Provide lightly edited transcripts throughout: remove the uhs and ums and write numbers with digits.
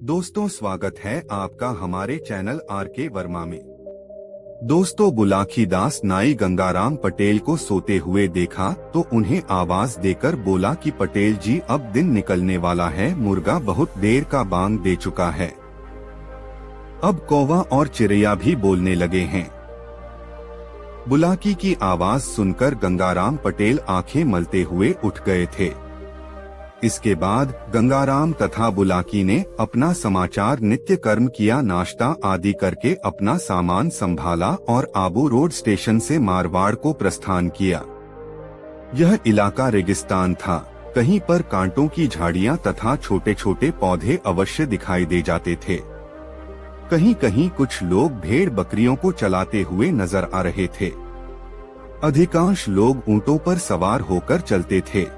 दोस्तों, स्वागत है आपका हमारे चैनल आर.के. वर्मा में। दोस्तों, बुलाकी दास नाई गंगाराम पटेल को सोते हुए देखा तो उन्हें आवाज देकर बोला कि पटेल जी, अब दिन निकलने वाला है, मुर्गा बहुत देर का बांग दे चुका है। अब कौवा और चिड़िया भी बोलने लगे हैं। बुलाकी की आवाज सुनकर गंगाराम पटेल आंखें मलते हुए उठ गए थे। इसके बाद गंगाराम तथा बुलाकी ने अपना समाचार नित्य कर्म किया, नाश्ता आदि करके अपना सामान संभाला और आबू रोड स्टेशन से मारवाड़ को प्रस्थान किया। यह इलाका रेगिस्तान था। कहीं पर कांटों की झाड़ियां तथा छोटे छोटे पौधे अवश्य दिखाई दे जाते थे। कहीं कहीं कुछ लोग भेड़ बकरियों को चलाते हुए नजर आ रहे थे। अधिकांश लोग ऊंटों पर सवार होकर चलते थे।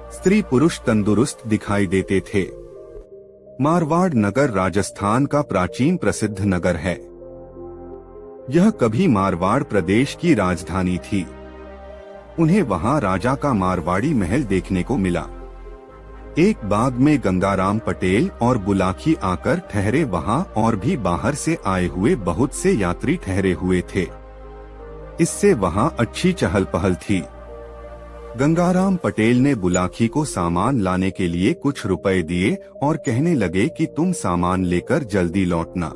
स्त्री पुरुष तंदुरुस्त दिखाई देते थे। मारवाड़ नगर राजस्थान का प्राचीन प्रसिद्ध नगर है। यह कभी मारवाड़ प्रदेश की राजधानी थी। उन्हें वहां राजा का मारवाड़ी महल देखने को मिला। एक बाग में गंगाराम पटेल और बुलाकी आकर ठहरे। वहां और भी बाहर से आए हुए बहुत से यात्री ठहरे हुए थे। इससे वहां अच्छी चहल पहल थी। गंगाराम पटेल ने बुलाकी को सामान लाने के लिए कुछ रुपए दिए और कहने लगे कि तुम सामान लेकर जल्दी लौटना,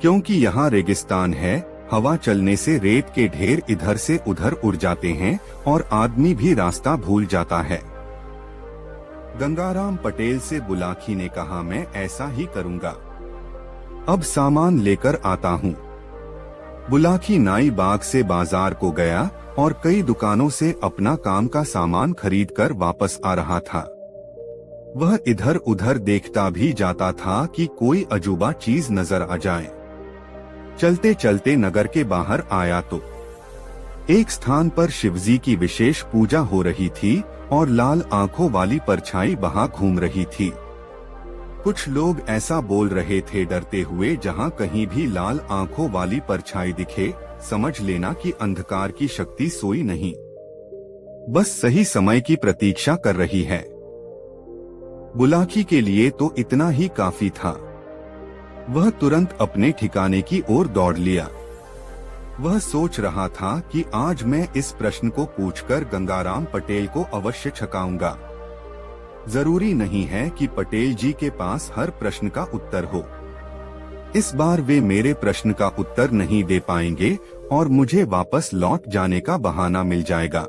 क्योंकि यहाँ रेगिस्तान है। हवा चलने से रेत के ढेर इधर से उधर उड़ जाते हैं और आदमी भी रास्ता भूल जाता है। गंगाराम पटेल से बुलाकी ने कहा, मैं ऐसा ही करूँगा। अब सामान लेकर आता हूँ। बुलाकी नाई बाग से बाजार को गया और कई दुकानों से अपना काम का सामान खरीदकर वापस आ रहा था। वह इधर उधर देखता भी जाता था कि कोई अजूबा चीज नजर आ जाए। चलते चलते नगर के बाहर आया तो एक स्थान पर शिवजी की विशेष पूजा हो रही थी और लाल आंखों वाली परछाई वहां घूम रही थी। कुछ लोग ऐसा बोल रहे थे डरते हुए, जहां कहीं भी लाल आंखों वाली परछाई दिखे, समझ लेना कि अंधकार की शक्ति सोई नहीं, बस सही समय की प्रतीक्षा कर रही है। बुलाकी के लिए तो इतना ही काफी था। वह तुरंत अपने ठिकाने की ओर दौड़ लिया। वह सोच रहा था कि आज मैं इस प्रश्न को पूछकर गंगाराम पटेल को अवश्य छकाऊंगा। जरूरी नहीं है कि पटेल जी के पास हर प्रश्न का उत्तर हो। इस बार वे मेरे प्रश्न का उत्तर नहीं दे पाएंगे और मुझे वापस लौट जाने का बहाना मिल जाएगा।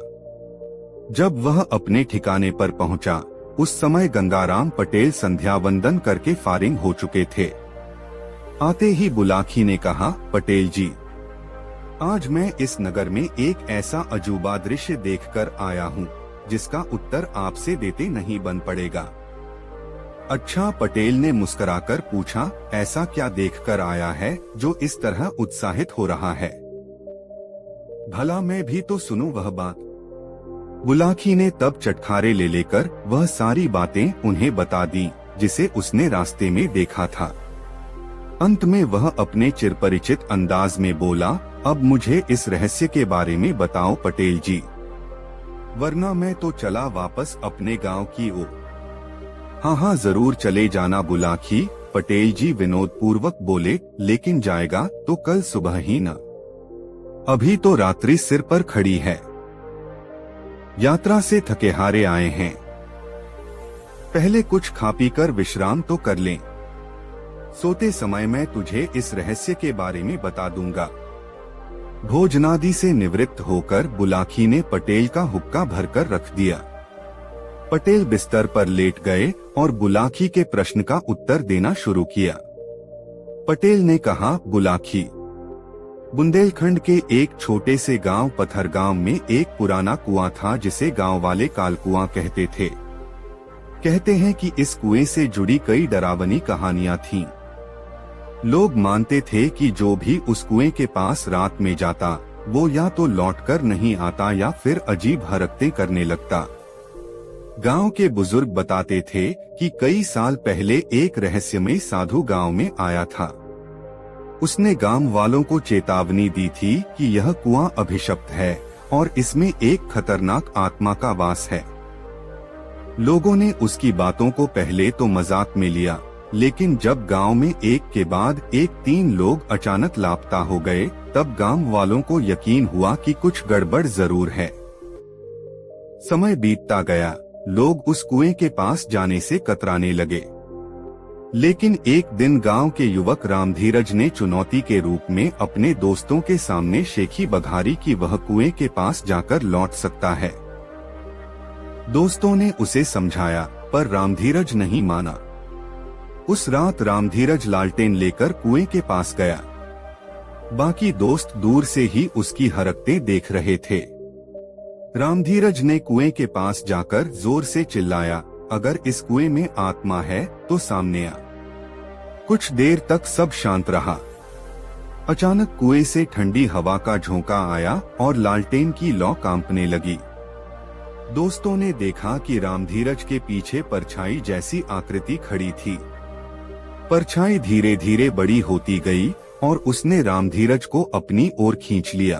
जब वह अपने ठिकाने पर पहुंचा, उस समय गंगाराम पटेल संध्या वंदन करके फारिग हो चुके थे। आते ही बुलाकी ने कहा, पटेल जी, आज मैं इस नगर में एक ऐसा अजूबा दृश्य देखकर आया हूँ जिसका उत्तर आपसे देते नहीं बन पड़ेगा। अच्छा, पटेल ने मुस्कुराकर पूछा, ऐसा क्या देखकर आया है जो इस तरह उत्साहित हो रहा है? भला मैं भी तो सुनूं वह बात। बुलाकी ने तब चटखारे ले लेकर वह सारी बातें उन्हें बता दी जिसे उसने रास्ते में देखा था। अंत में वह अपने चिरपरिचित अंदाज में बोला, अब मुझे इस रहस्य के बारे में बताओ पटेल जी, वरना मैं तो चला वापस अपने गांव की ओर। हाँ, जरूर चले जाना बुलाकी, पटेल जी विनोद पूर्वक बोले, लेकिन जाएगा तो कल सुबह ही ना, अभी तो रात्रि सिर पर खड़ी है। यात्रा से थके हारे आए हैं, पहले कुछ खा पी कर विश्राम तो कर लें। सोते समय मैं तुझे इस रहस्य के बारे में बता दूंगा। भोजनादि से निवृत्त होकर बुलाकी ने पटेल का हुक्का भरकर रख दिया। पटेल बिस्तर पर लेट गए और बुलाकी के प्रश्न का उत्तर देना शुरू किया। पटेल ने कहा, बुलाकी, बुंदेलखंड के एक छोटे से गांव पत्थरगांव में एक पुराना कुआं था जिसे गांव वाले कालकुआं कहते थे। कहते हैं कि इस कुएं से जुड़ी कई डरावनी कहानियां थीं। लोग मानते थे कि जो भी उस कुएं के पास रात में जाता वो या तो लौटकर नहीं आता या फिर अजीब हरकतें करने लगता। गांव के बुजुर्ग बताते थे कि कई साल पहले एक रहस्यमय साधु गांव में आया था। उसने गांव वालों को चेतावनी दी थी कि यह कुआं अभिशप्त है और इसमें एक खतरनाक आत्मा का वास है। लोगों ने उसकी बातों को पहले तो मजाक में लिया, लेकिन जब गांव में एक के बाद एक 3 लोग अचानक लापता हो गए, तब गांव वालों को यकीन हुआ कि कुछ गड़बड़ जरूर है। समय बीतता गया, लोग उस कुएं के पास जाने से कतराने लगे। लेकिन एक दिन गांव के युवक रामधीरज ने चुनौती के रूप में अपने दोस्तों के सामने शेखी बघारी कि वह कुएं के पास जाकर लौट सकता है। दोस्तों ने उसे समझाया, पर रामधीरज नहीं माना। उस रात रामधीरज लालटेन लेकर कुएं के पास गया। बाकी दोस्त दूर से ही उसकी हरकतें देख रहे थे। रामधीरज ने कुएं के पास जाकर जोर से चिल्लाया, अगर इस कुएं में आत्मा है तो सामने आ। कुछ देर तक सब शांत रहा। अचानक कुएं से ठंडी हवा का झोंका आया और लालटेन की लौ कांपने लगी। दोस्तों ने देखा कि रामधीरज के पीछे परछाई जैसी आकृति खड़ी थी। परछाई धीरे धीरे बड़ी होती गई और उसने रामधीरज को अपनी ओर खींच लिया।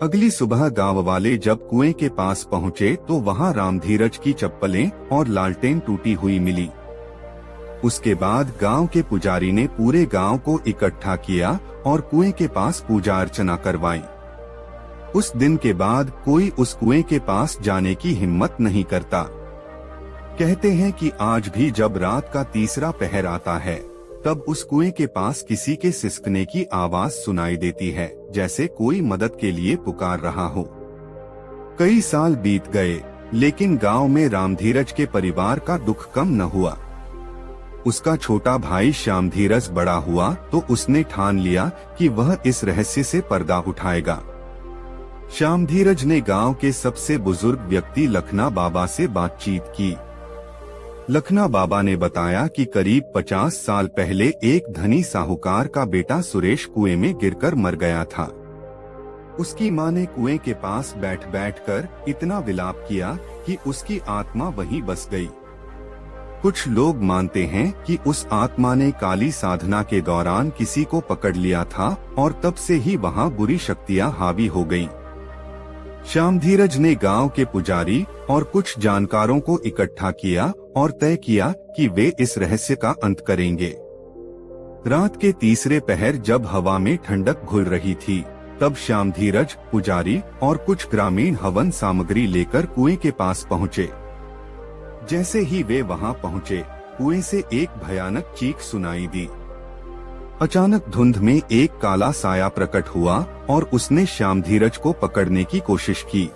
अगली सुबह गांव वाले जब कुएं के पास पहुंचे तो वहां रामधीरज की चप्पलें और लालटेन टूटी हुई मिली। उसके बाद गांव के पुजारी ने पूरे गांव को इकट्ठा किया और कुएं के पास पूजा अर्चना करवाई। उस दिन के बाद कोई उस कुएं के पास जाने की हिम्मत नहीं करता। कहते हैं कि आज भी जब रात का तीसरा पहर आता है, तब उस कुएं के पास किसी के सिसकने की आवाज सुनाई देती है, जैसे कोई मदद के लिए पुकार रहा हो। कई साल बीत गए, लेकिन गांव में रामधीरज के परिवार का दुख कम न हुआ। उसका छोटा भाई श्यामधीरज बड़ा हुआ तो उसने ठान लिया कि वह इस रहस्य से पर्दा उठाएगा। श्यामधीरज ने गांव के सबसे बुजुर्ग व्यक्ति लखना बाबा से बातचीत की। लखना बाबा ने बताया कि करीब 50 साल पहले एक धनी साहूकार का बेटा सुरेश कुएं में गिरकर मर गया था। उसकी मां ने कुएं के पास बैठ बैठकर इतना विलाप किया कि उसकी आत्मा वहीं बस गई। कुछ लोग मानते हैं कि उस आत्मा ने काली साधना के दौरान किसी को पकड़ लिया था और तब से ही वहां बुरी शक्तियां हावी हो गईं। श्यामधीरज ने गांव के पुजारी और कुछ जानकारों को इकट्ठा किया और तय किया कि वे इस रहस्य का अंत करेंगे। रात के तीसरे पहर जब हवा में ठंडक घुल रही थी, तब श्यामधीरज, पुजारी और कुछ ग्रामीण हवन सामग्री लेकर कुएं के पास पहुँचे। जैसे ही वे वहां पहुंचे, कुएं से एक भयानक चीख सुनाई दी। अचानक धुंध में एक काला साया प्रकट हुआ और उसने श्यामधीरज को पकड़ने की कोशिश की।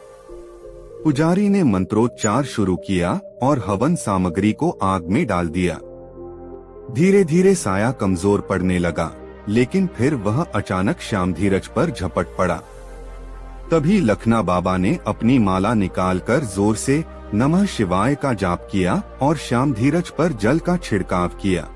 पुजारी ने मंत्रोच्चार शुरू किया और हवन सामग्री को आग में डाल दिया। धीरे धीरे साया कमजोर पड़ने लगा, लेकिन फिर वह अचानक श्यामधीरज पर झपट पड़ा। तभी लखना बाबा ने अपनी माला निकालकर जोर से नमः शिवाय का जाप किया और श्यामधीरज पर जल का छिड़काव किया।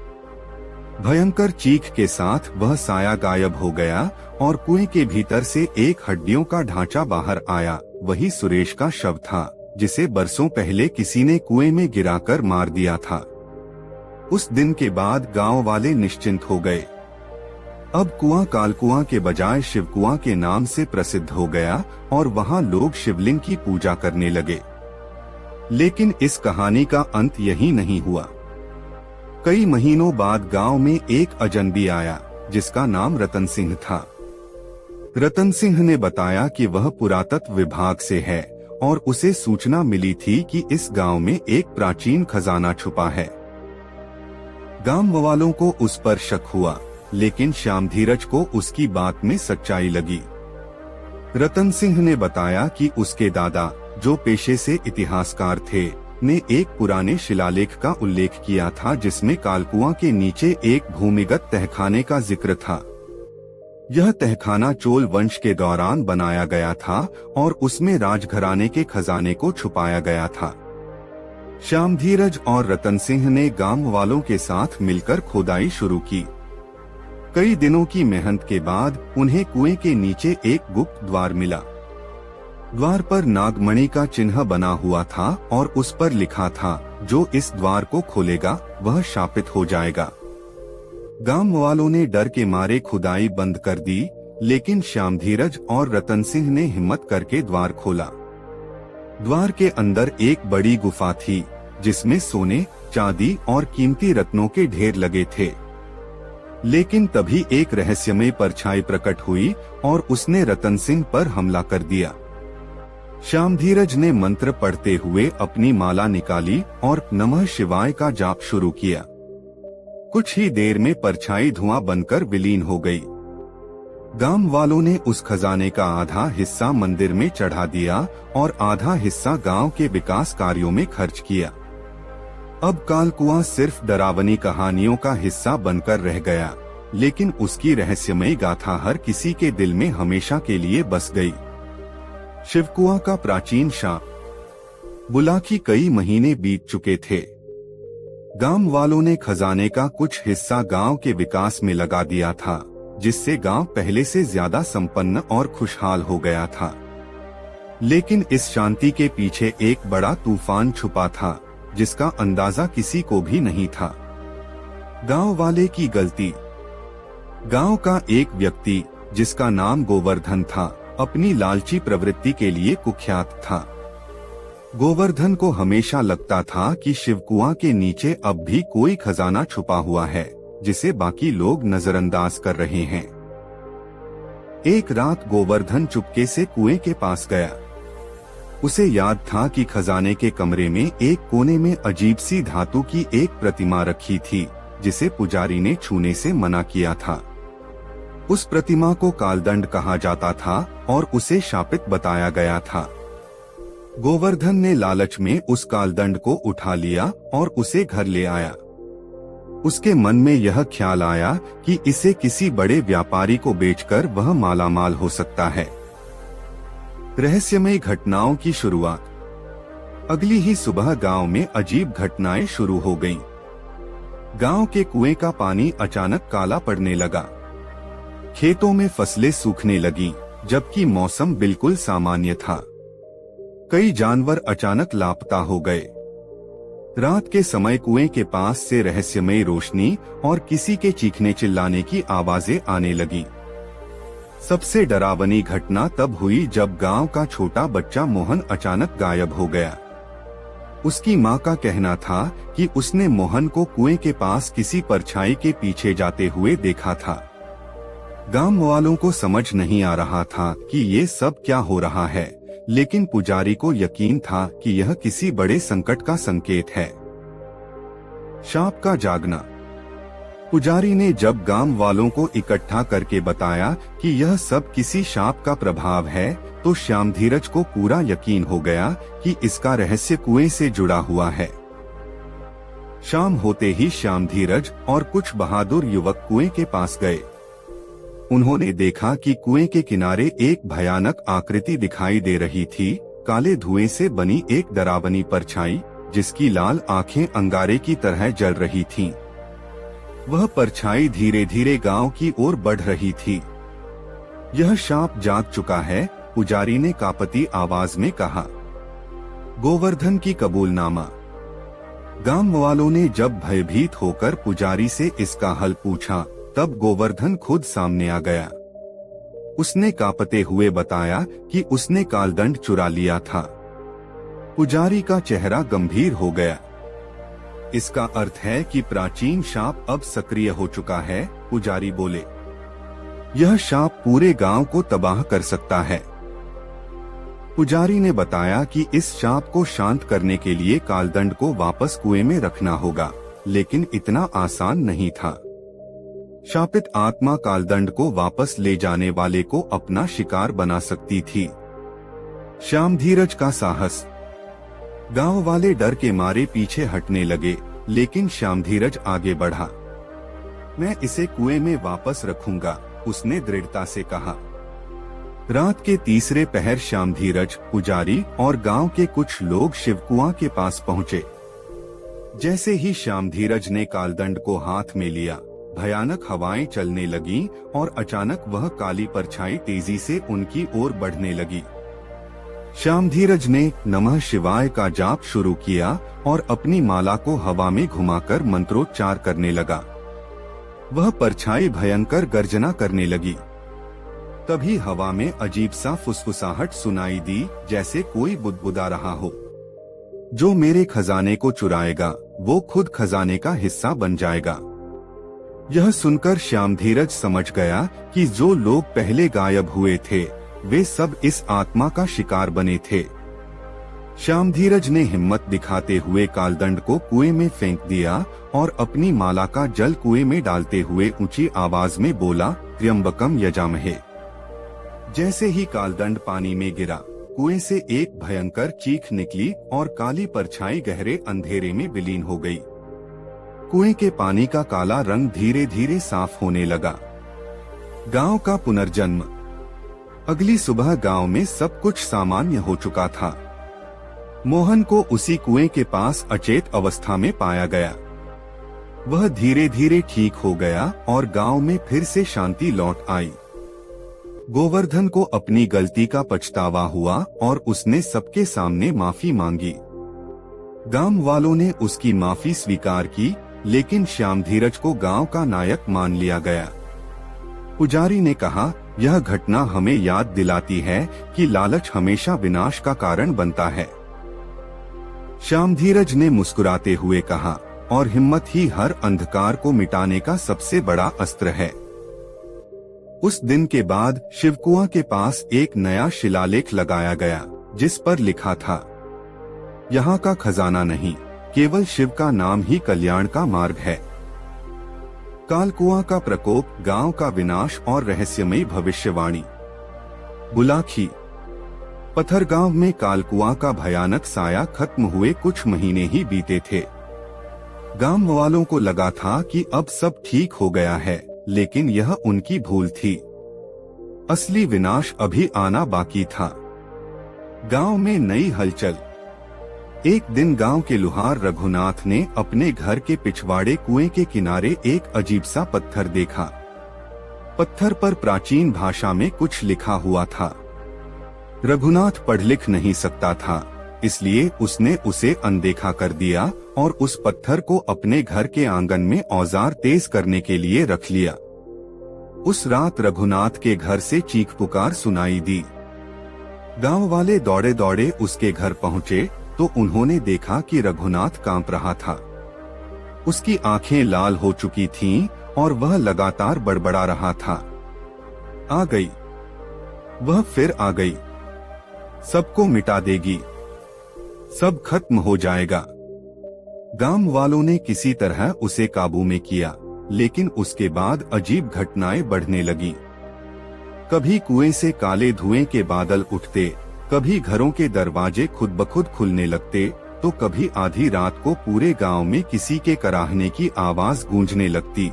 भयंकर चीख के साथ वह साया गायब हो गया और कुएं के भीतर से एक हड्डियों का ढांचा बाहर आया। वही सुरेश का शव था, जिसे बरसों पहले किसी ने कुएं में गिराकर मार दिया था। उस दिन के बाद गांव वाले निश्चिंत हो गए। अब कुआं कालकुआं के बजाय शिवकुआं के नाम से प्रसिद्ध हो गया और वहां लोग शिवलिंग की पूजा करने लगे। लेकिन इस कहानी का अंत यही नहीं हुआ। कई महीनों बाद गांव में एक अजनबी आया, जिसका नाम रतन सिंह था। रतन सिंह ने बताया कि वह पुरातत्व विभाग से है और उसे सूचना मिली थी कि इस गांव में एक प्राचीन खजाना छुपा है। गांव वालों को उस पर शक हुआ, लेकिन श्यामधीरज को उसकी बात में सच्चाई लगी। रतन सिंह ने बताया कि उसके दादा, जो पेशे से इतिहासकार थे, ने एक पुराने शिलालेख का उल्लेख किया था जिसमें कालकुआं के नीचे एक भूमिगत तहखाने का जिक्र था। यह तहखाना चोल वंश के दौरान बनाया गया था और उसमें राजघराने के खजाने को छुपाया गया था। श्यामधीरज और रतन सिंह ने गांव वालों के साथ मिलकर खोदाई शुरू की। कई दिनों की मेहनत के बाद उन्हें कुएं के नीचे एक गुप्त द्वार मिला। द्वार पर नागमणि का चिन्ह बना हुआ था और उस पर लिखा था, जो इस द्वार को खोलेगा वह शापित हो जाएगा। गांव वालों ने डर के मारे खुदाई बंद कर दी, लेकिन श्यामधीरज और रतन सिंह ने हिम्मत करके द्वार खोला। द्वार के अंदर एक बड़ी गुफा थी, जिसमें सोने, चांदी और कीमती रत्नों के ढेर लगे थे। लेकिन तभी एक रहस्यमय परछाई प्रकट हुई और उसने रतन सिंह पर हमला कर दिया। श्यामधीरज ने मंत्र पढ़ते हुए अपनी माला निकाली और नमः शिवाय का जाप शुरू किया। कुछ ही देर में परछाई धुआं बनकर विलीन हो गई। गांव वालों ने उस खजाने का आधा हिस्सा मंदिर में चढ़ा दिया और आधा हिस्सा गांव के विकास कार्यों में खर्च किया। अब कालकुआं सिर्फ डरावनी कहानियों का हिस्सा बनकर रह गया, लेकिन उसकी रहस्यमय गाथा हर किसी के दिल में हमेशा के लिए बस गई। शिवकुआं का प्राचीन शाप। बुलाकी कई महीने बीत चुके थे। गांव वालों ने खजाने का कुछ हिस्सा गांव के विकास में लगा दिया था, जिससे गांव पहले से ज्यादा संपन्न और खुशहाल हो गया था। लेकिन इस शांति के पीछे एक बड़ा तूफान छुपा था, जिसका अंदाजा किसी को भी नहीं था। गांव वाले की गलती। गांव का एक व्यक्ति, जिसका नाम गोवर्धन था, अपनी लालची प्रवृत्ति के लिए कुख्यात था। गोवर्धन को हमेशा लगता था कि शिवकुआं के नीचे अब भी कोई खजाना छुपा हुआ है, जिसे बाकी लोग नजरअंदाज कर रहे हैं। एक रात गोवर्धन चुपके से कुएं के पास गया। उसे याद था कि खजाने के कमरे में एक कोने में अजीब सी धातु की एक प्रतिमा रखी थी, जिसे पुजारी ने छूने से मना किया था। उस प्रतिमा को कालदंड कहा जाता था और उसे शापित बताया गया था। गोवर्धन ने लालच में उस कालदंड को उठा लिया और उसे घर ले आया। उसके मन में यह ख्याल आया कि इसे किसी बड़े व्यापारी को बेचकर वह मालामाल हो सकता है। रहस्यमय घटनाओं की शुरुआत। अगली ही सुबह गांव में अजीब घटनाएं शुरू हो गईं। गांव के कुएं का पानी अचानक काला पड़ने लगा। खेतों में फसलें सूखने लगीं, जबकि मौसम बिल्कुल सामान्य था। कई जानवर अचानक लापता हो गए। रात के समय कुएं के पास से रहस्यमय रोशनी और किसी के चीखने चिल्लाने की आवाजें आने लगी। सबसे डरावनी घटना तब हुई जब गांव का छोटा बच्चा मोहन अचानक गायब हो गया। उसकी मां का कहना था कि उसने मोहन को कुएं के पास किसी परछाई के पीछे जाते हुए देखा था। गांव वालों को समझ नहीं आ रहा था कि ये सब क्या हो रहा है, लेकिन पुजारी को यकीन था कि यह किसी बड़े संकट का संकेत है। शाप का जागना। पुजारी ने जब गांव वालों को इकट्ठा करके बताया कि यह सब किसी शाप का प्रभाव है, तो श्यामधीरज को पूरा यकीन हो गया कि इसका रहस्य कुएं से जुड़ा हुआ है। शाम होते ही श्यामधीरज और कुछ बहादुर युवक कुएं के पास गए। उन्होंने देखा कि कुएं के किनारे एक भयानक आकृति दिखाई दे रही थी, काले धुएं से बनी एक डरावनी परछाई, जिसकी लाल आंखें अंगारे की तरह जल रही थीं। वह परछाई धीरे धीरे गांव की ओर बढ़ रही थी। यह शाप जाग चुका है, पुजारी ने कांपती आवाज में कहा। गोवर्धन की कबूलनामा। गांव वालों ने जब भयभीत होकर पुजारी से इसका हल पूछा, तब गोवर्धन खुद सामने आ गया। उसने कांपते हुए बताया कि उसने कालदंड चुरा लिया था। पुजारी का चेहरा गंभीर हो गया। इसका अर्थ है कि प्राचीन शाप अब सक्रिय हो चुका है, पुजारी बोले। यह शाप पूरे गांव को तबाह कर सकता है। पुजारी ने बताया कि इस शाप को शांत करने के लिए कालदंड को वापस कुएं में रखना होगा, लेकिन इतना आसान नहीं था। शापित आत्मा कालदंड को वापस ले जाने वाले को अपना शिकार बना सकती थी। श्यामधीरज का साहस। गांव वाले डर के मारे पीछे हटने लगे, लेकिन श्यामधीरज आगे बढ़ा। मैं इसे कुएं में वापस रखूंगा, उसने दृढ़ता से कहा। रात के तीसरे पहर श्यामधीरज, पुजारी और गांव के कुछ लोग शिवकुआं के पास पहुंचे। जैसे ही श्यामधीरज ने कालदंड को हाथ में लिया, भयानक हवाएं चलने लगीं और अचानक वह काली परछाई तेजी से उनकी ओर बढ़ने लगी। श्यामधीरज ने नमः शिवाय का जाप शुरू किया और अपनी माला को हवा में घुमाकर मंत्रोच्चार करने लगा। वह परछाई भयंकर गर्जना करने लगी। तभी हवा में अजीब सा फुसफुसाहट सुनाई दी, जैसे कोई बुदबुदा रहा हो। जो मेरे खजाने को चुराएगा वो खुद खजाने का हिस्सा बन जाएगा। यह सुनकर श्याम धीरज समझ गया कि जो लोग पहले गायब हुए थे वे सब इस आत्मा का शिकार बने थे। श्याम धीरज ने हिम्मत दिखाते हुए कालदंड को कुएं में फेंक दिया और अपनी माला का जल कुएं में डालते हुए ऊंची आवाज में बोला, त्र्यंबकम यजामहे। जैसे ही कालदंड पानी में गिरा, कुएं से एक भयंकर चीख निकली और काली परछाई गहरे अंधेरे में विलीन हो गई। कुएं के पानी का काला रंग धीरे धीरे साफ होने लगा। गांव का पुनर्जन्म। अगली सुबह गांव में सब कुछ सामान्य हो चुका था। मोहन को उसी कुएं के पास अचेत अवस्था में पाया गया। वह धीरे धीरे ठीक हो गया और गांव में फिर से शांति लौट आई। गोवर्धन को अपनी गलती का पछतावा हुआ और उसने सबके सामने माफी मांगी। गांव वालों ने उसकी माफी स्वीकार की, लेकिन श्याम धीरज को गांव का नायक मान लिया गया। पुजारी ने कहा, यह घटना हमें याद दिलाती है कि लालच हमेशा विनाश का कारण बनता है। श्याम धीरज ने मुस्कुराते हुए कहा, और हिम्मत ही हर अंधकार को मिटाने का सबसे बड़ा अस्त्र है। उस दिन के बाद शिवकुआं के पास एक नया शिलालेख लगाया गया, जिस पर लिखा था, यहाँ का खजाना नहीं, केवल शिव का नाम ही कल्याण का मार्ग है। कालकुआं का प्रकोप, गांव का विनाश और रहस्यमयी भविष्यवाणी। बुलाखी। पथरगांव में कालकुआं का भयानक साया खत्म हुए कुछ महीने ही बीते थे। गांव वालों को लगा था कि अब सब ठीक हो गया है, लेकिन यह उनकी भूल थी। असली विनाश अभी आना बाकी था। गांव में नई हलचल। एक दिन गांव के लुहार रघुनाथ ने अपने घर के पिछवाड़े कुएं के किनारे एक अजीब सा पत्थर देखा। पत्थर पर प्राचीन भाषा में कुछ लिखा हुआ था। रघुनाथ पढ़ लिख नहीं सकता था, इसलिए उसने उसे अनदेखा कर दिया और उस पत्थर को अपने घर के आंगन में औजार तेज करने के लिए रख लिया। उस रात रघुनाथ के घर से चीख पुकार सुनाई दी। गांव वाले दौड़े दौड़े उसके घर पहुंचे तो उन्होंने देखा कि रघुनाथ कांप रहा था। उसकी आंखें लाल हो चुकी थीं और वह लगातार बड़बड़ा रहा था। आ गई, वह फिर आ गई, सबको मिटा देगी, सब खत्म हो जाएगा। गांव वालों ने किसी तरह उसे काबू में किया, लेकिन उसके बाद अजीब घटनाएं बढ़ने लगी। कभी कुएं से काले धुएं के बादल उठते, कभी घरों के दरवाजे खुद ब खुद खुलने लगते, तो कभी आधी रात को पूरे गांव में किसी के कराहने की आवाज गूंजने लगती।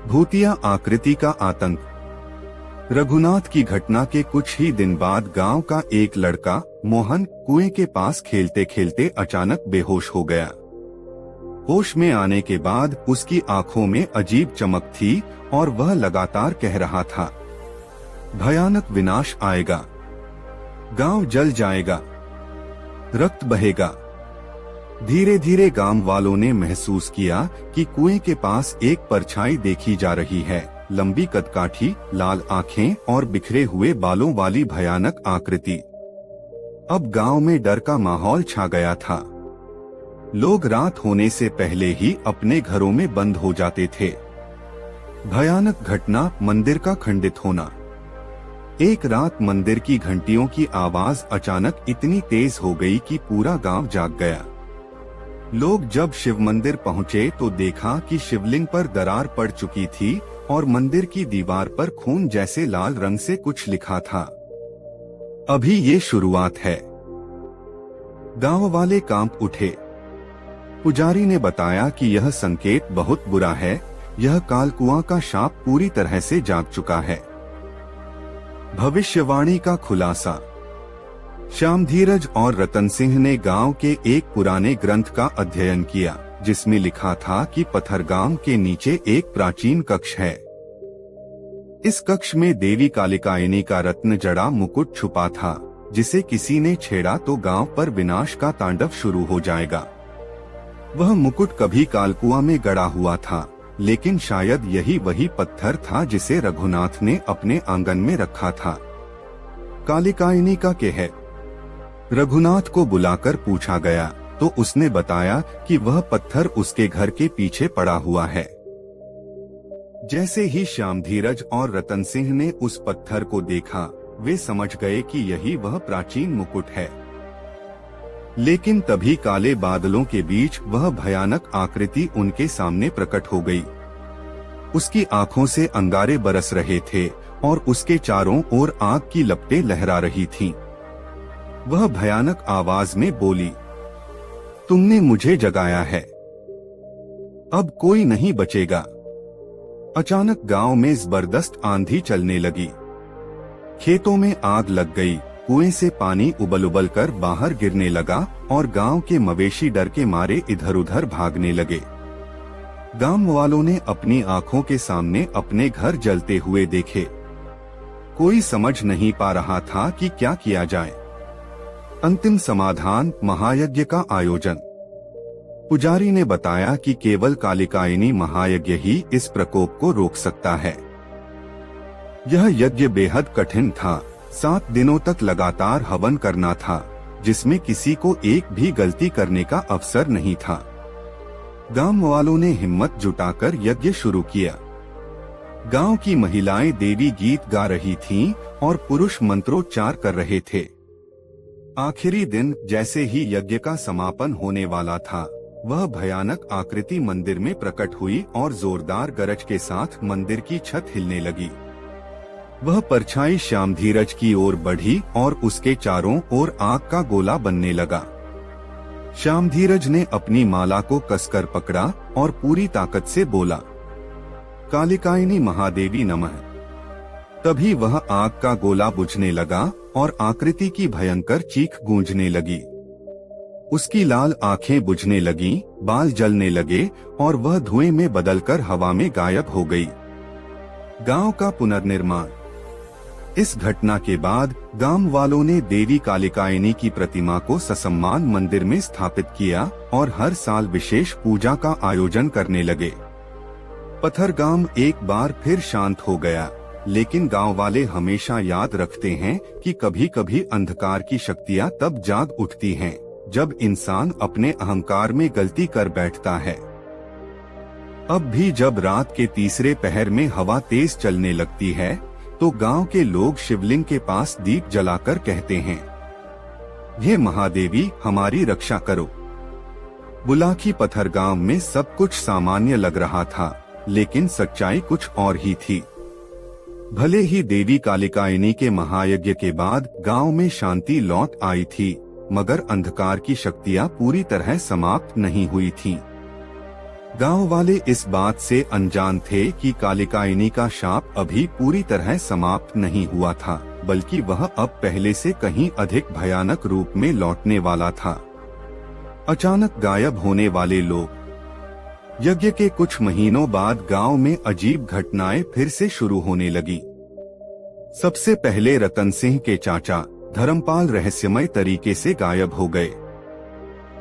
भूतिया आकृति का आतंक। रघुनाथ की घटना के कुछ ही दिन बाद गांव का एक लड़का मोहन कुएं के पास खेलते खेलते अचानक बेहोश हो गया। होश में आने के बाद उसकी आंखों में अजीब चमक थी और वह लगातार कह रहा था, भयानक विनाश आएगा, गांव जल जाएगा, रक्त बहेगा। धीरे धीरे गांव वालों ने महसूस किया कि कुएं के पास एक परछाई देखी जा रही है, लंबी कदकाठी, लाल आंखें और बिखरे हुए बालों वाली भयानक आकृति। अब गांव में डर का माहौल छा गया था। लोग रात होने से पहले ही अपने घरों में बंद हो जाते थे। भयानक घटना, मंदिर का खंडित होना। एक रात मंदिर की घंटियों की आवाज अचानक इतनी तेज हो गई कि पूरा गांव जाग गया। लोग जब शिव मंदिर पहुंचे तो देखा कि शिवलिंग पर दरार पड़ चुकी थी और मंदिर की दीवार पर खून जैसे लाल रंग से कुछ लिखा था, अभी ये शुरुआत है। गांव वाले कांप उठे। पुजारी ने बताया कि यह संकेत बहुत बुरा है, यह कालकुआं का शाप पूरी तरह से जाग चुका है। भविष्यवाणी का खुलासा। श्याम धीरज और रतन सिंह ने गांव के एक पुराने ग्रंथ का अध्ययन किया, जिसमें लिखा था कि पथरगाम के नीचे एक प्राचीन कक्ष है। इस कक्ष में देवी कालिकायनी का रत्न जड़ा मुकुट छुपा था, जिसे किसी ने छेड़ा तो गांव पर विनाश का तांडव शुरू हो जाएगा। वह मुकुट कभी कालकुआं में गड़ा हुआ था, लेकिन शायद यही वही पत्थर था जिसे रघुनाथ ने अपने आंगन में रखा था। कालिकायनी का कहर। रघुनाथ को बुलाकर पूछा गया तो उसने बताया कि वह पत्थर उसके घर के पीछे पड़ा हुआ है। जैसे ही श्याम धीरज और रतन सिंह ने उस पत्थर को देखा, वे समझ गए कि यही वह प्राचीन मुकुट है। लेकिन तभी काले बादलों के बीच वह भयानक आकृति उनके सामने प्रकट हो गई। उसकी आंखों से अंगारे बरस रहे थे और उसके चारों ओर आग की लपटें लहरा रही थीं। वह भयानक आवाज में बोली, तुमने मुझे जगाया है, अब कोई नहीं बचेगा। अचानक गांव में जबरदस्त आंधी चलने लगी। खेतों में आग लग गई, कुएं से पानी उबल उबल कर बाहर गिरने लगा और गांव के मवेशी डर के मारे इधर उधर भागने लगे। गांव वालों ने अपनी आंखों के सामने अपने घर जलते हुए देखे। कोई समझ नहीं पा रहा था कि क्या किया जाए। अंतिम समाधान, महायज्ञ का आयोजन। पुजारी ने बताया कि केवल कालिकायनी महायज्ञ ही इस प्रकोप को रोक सकता है। यह यज्ञ बेहद कठिन था। 7 दिनों तक लगातार हवन करना था, जिसमें किसी को एक भी गलती करने का अवसर नहीं था। गांव वालों ने हिम्मत जुटाकर यज्ञ शुरू किया। गांव की महिलाएं देवी गीत गा रही थीं और पुरुष मंत्रोच्चार कर रहे थे। आखिरी दिन जैसे ही यज्ञ का समापन होने वाला था, वह भयानक आकृति मंदिर में प्रकट हुई और जोरदार गरज के साथ मंदिर की छत हिलने लगी। वह परछाई श्याम धीरज की ओर बढ़ी और उसके चारों ओर आग का गोला बनने लगा। श्याम धीरज ने अपनी माला को कसकर पकड़ा और पूरी ताकत से बोला, कालिकायनी महादेवी नमः। तभी वह आग का गोला बुझने लगा और आकृति की भयंकर चीख गूंजने लगी। उसकी लाल आंखें बुझने लगीं, बाल जलने लगे और वह धुएं में बदलकर हवा में गायब हो गई। गांव का पुनर्निर्माण। इस घटना के बाद गांव वालों ने देवी कालिकायनी की प्रतिमा को ससम्मान मंदिर में स्थापित किया और हर साल विशेष पूजा का आयोजन करने लगे। पथरगाम एक बार फिर शांत हो गया, लेकिन गांव वाले हमेशा याद रखते हैं कि कभी कभी अंधकार की शक्तियां तब जाग उठती हैं, जब इंसान अपने अहंकार में गलती कर बैठता है। अब भी जब रात के तीसरे पहर में हवा तेज चलने लगती है, तो गांव के लोग शिवलिंग के पास दीप जलाकर कहते हैं, हे महादेवी हमारी रक्षा करो। बुलाकी पथरगाम में सब कुछ सामान्य लग रहा था, लेकिन सच्चाई कुछ और ही थी। भले ही देवी कालिकायनी के महायज्ञ के बाद गांव में शांति लौट आई थी, मगर अंधकार की शक्तियां पूरी तरह समाप्त नहीं हुई थीं। गांव वाले इस बात से अनजान थे कि कालिकायनी का शाप अभी पूरी तरह समाप्त नहीं हुआ था, बल्कि वह अब पहले से कहीं अधिक भयानक रूप में लौटने वाला था। अचानक गायब होने वाले लोग। यज्ञ के कुछ महीनों बाद गांव में अजीब घटनाएं फिर से शुरू होने लगी। सबसे पहले रतन सिंह के चाचा धर्मपाल रहस्यमय तरीके से गायब हो गए।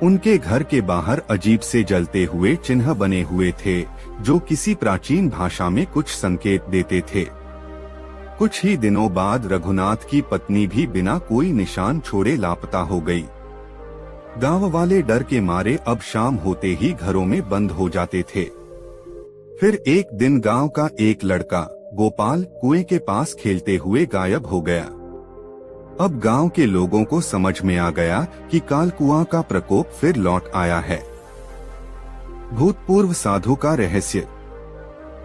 उनके घर के बाहर अजीब से जलते हुए चिन्ह बने हुए थे, जो किसी प्राचीन भाषा में कुछ संकेत देते थे। कुछ ही दिनों बाद रघुनाथ की पत्नी भी बिना कोई निशान छोड़े लापता हो गई। गांव वाले डर के मारे अब शाम होते ही घरों में बंद हो जाते थे। फिर एक दिन गांव का एक लड़का गोपाल कुएं के पास खेलते हुए गायब हो गया। अब गांव के लोगों को समझ में आ गया कि कालकुआं का प्रकोप फिर लौट आया है। भूतपूर्व साधु का रहस्य।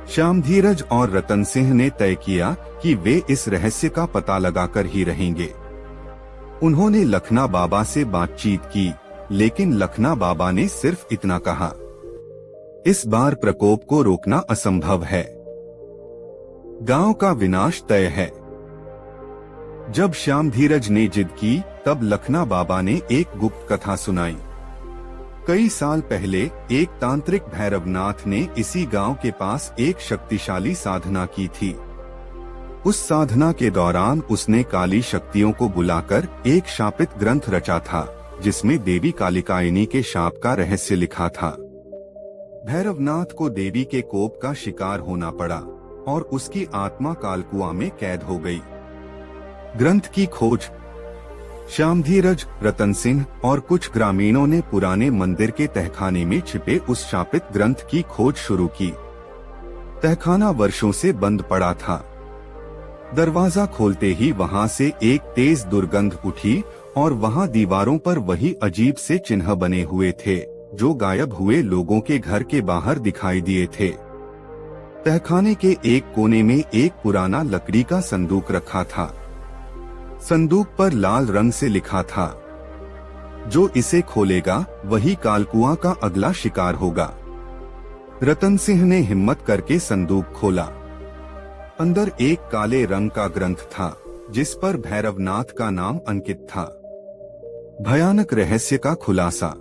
श्याम धीरज और रतन सिंह ने तय किया कि वे इस रहस्य का पता लगाकर ही रहेंगे। उन्होंने लखना बाबा से बातचीत की, लेकिन लखना बाबा ने सिर्फ इतना कहा, इस बार प्रकोप को रोकना असंभव है, गांव का विनाश तय है। जब श्याम धीरज ने जिद की, तब लखना बाबा ने एक गुप्त कथा सुनाई। कई साल पहले एक तांत्रिक भैरवनाथ ने इसी गांव के पास एक शक्तिशाली साधना की थी। उस साधना के दौरान उसने काली शक्तियों को बुलाकर एक शापित ग्रंथ रचा था, जिसमें देवी कालिकायनी के शाप का रहस्य लिखा था। भैरवनाथ को देवी के कोप का शिकार होना पड़ा और उसकी आत्मा कालकुआं में कैद हो गई। ग्रंथ की खोज। श्यामधीरज, रतन सिंह और कुछ ग्रामीणों ने पुराने मंदिर के तहखाने में छिपे उस शापित ग्रंथ की खोज शुरू की। तहखाना वर्षों से बंद पड़ा था। दरवाजा खोलते ही वहां से एक तेज दुर्गंध उठी और वहां दीवारों पर वही अजीब से चिन्ह बने हुए थे जो गायब हुए लोगों के घर के बाहर दिखाई दिए थे। तहखाने के एक कोने में एक पुराना लकड़ी का संदूक रखा था। संदूक पर लाल रंग से लिखा था, जो इसे खोलेगा वही कालकुआं का अगला शिकार होगा। रतन सिंह ने हिम्मत करके संदूक खोला। अंदर एक काले रंग का ग्रंथ था जिस पर भैरवनाथ का नाम अंकित था। भयानक रहस्य का खुलासा।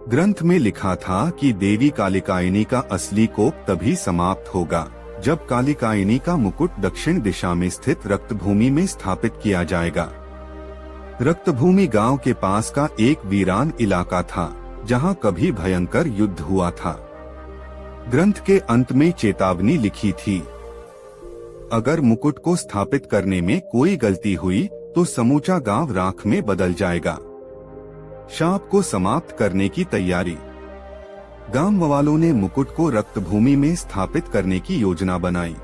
ग्रंथ में लिखा था कि देवी कालिकायनी का असली कोप तभी समाप्त होगा जब कालिकायनी का मुकुट दक्षिण दिशा में स्थित रक्तभूमि में स्थापित किया जाएगा। रक्तभूमि गांव के पास का एक वीरान इलाका था जहां कभी भयंकर युद्ध हुआ था। ग्रंथ के अंत में चेतावनी लिखी थी, अगर मुकुट को स्थापित करने में कोई गलती हुई तो समूचा गांव राख में बदल जाएगा। शाप को समाप्त करने की तैयारी। गांव वालों ने मुकुट को रक्तभूमि में स्थापित करने की योजना बनाई।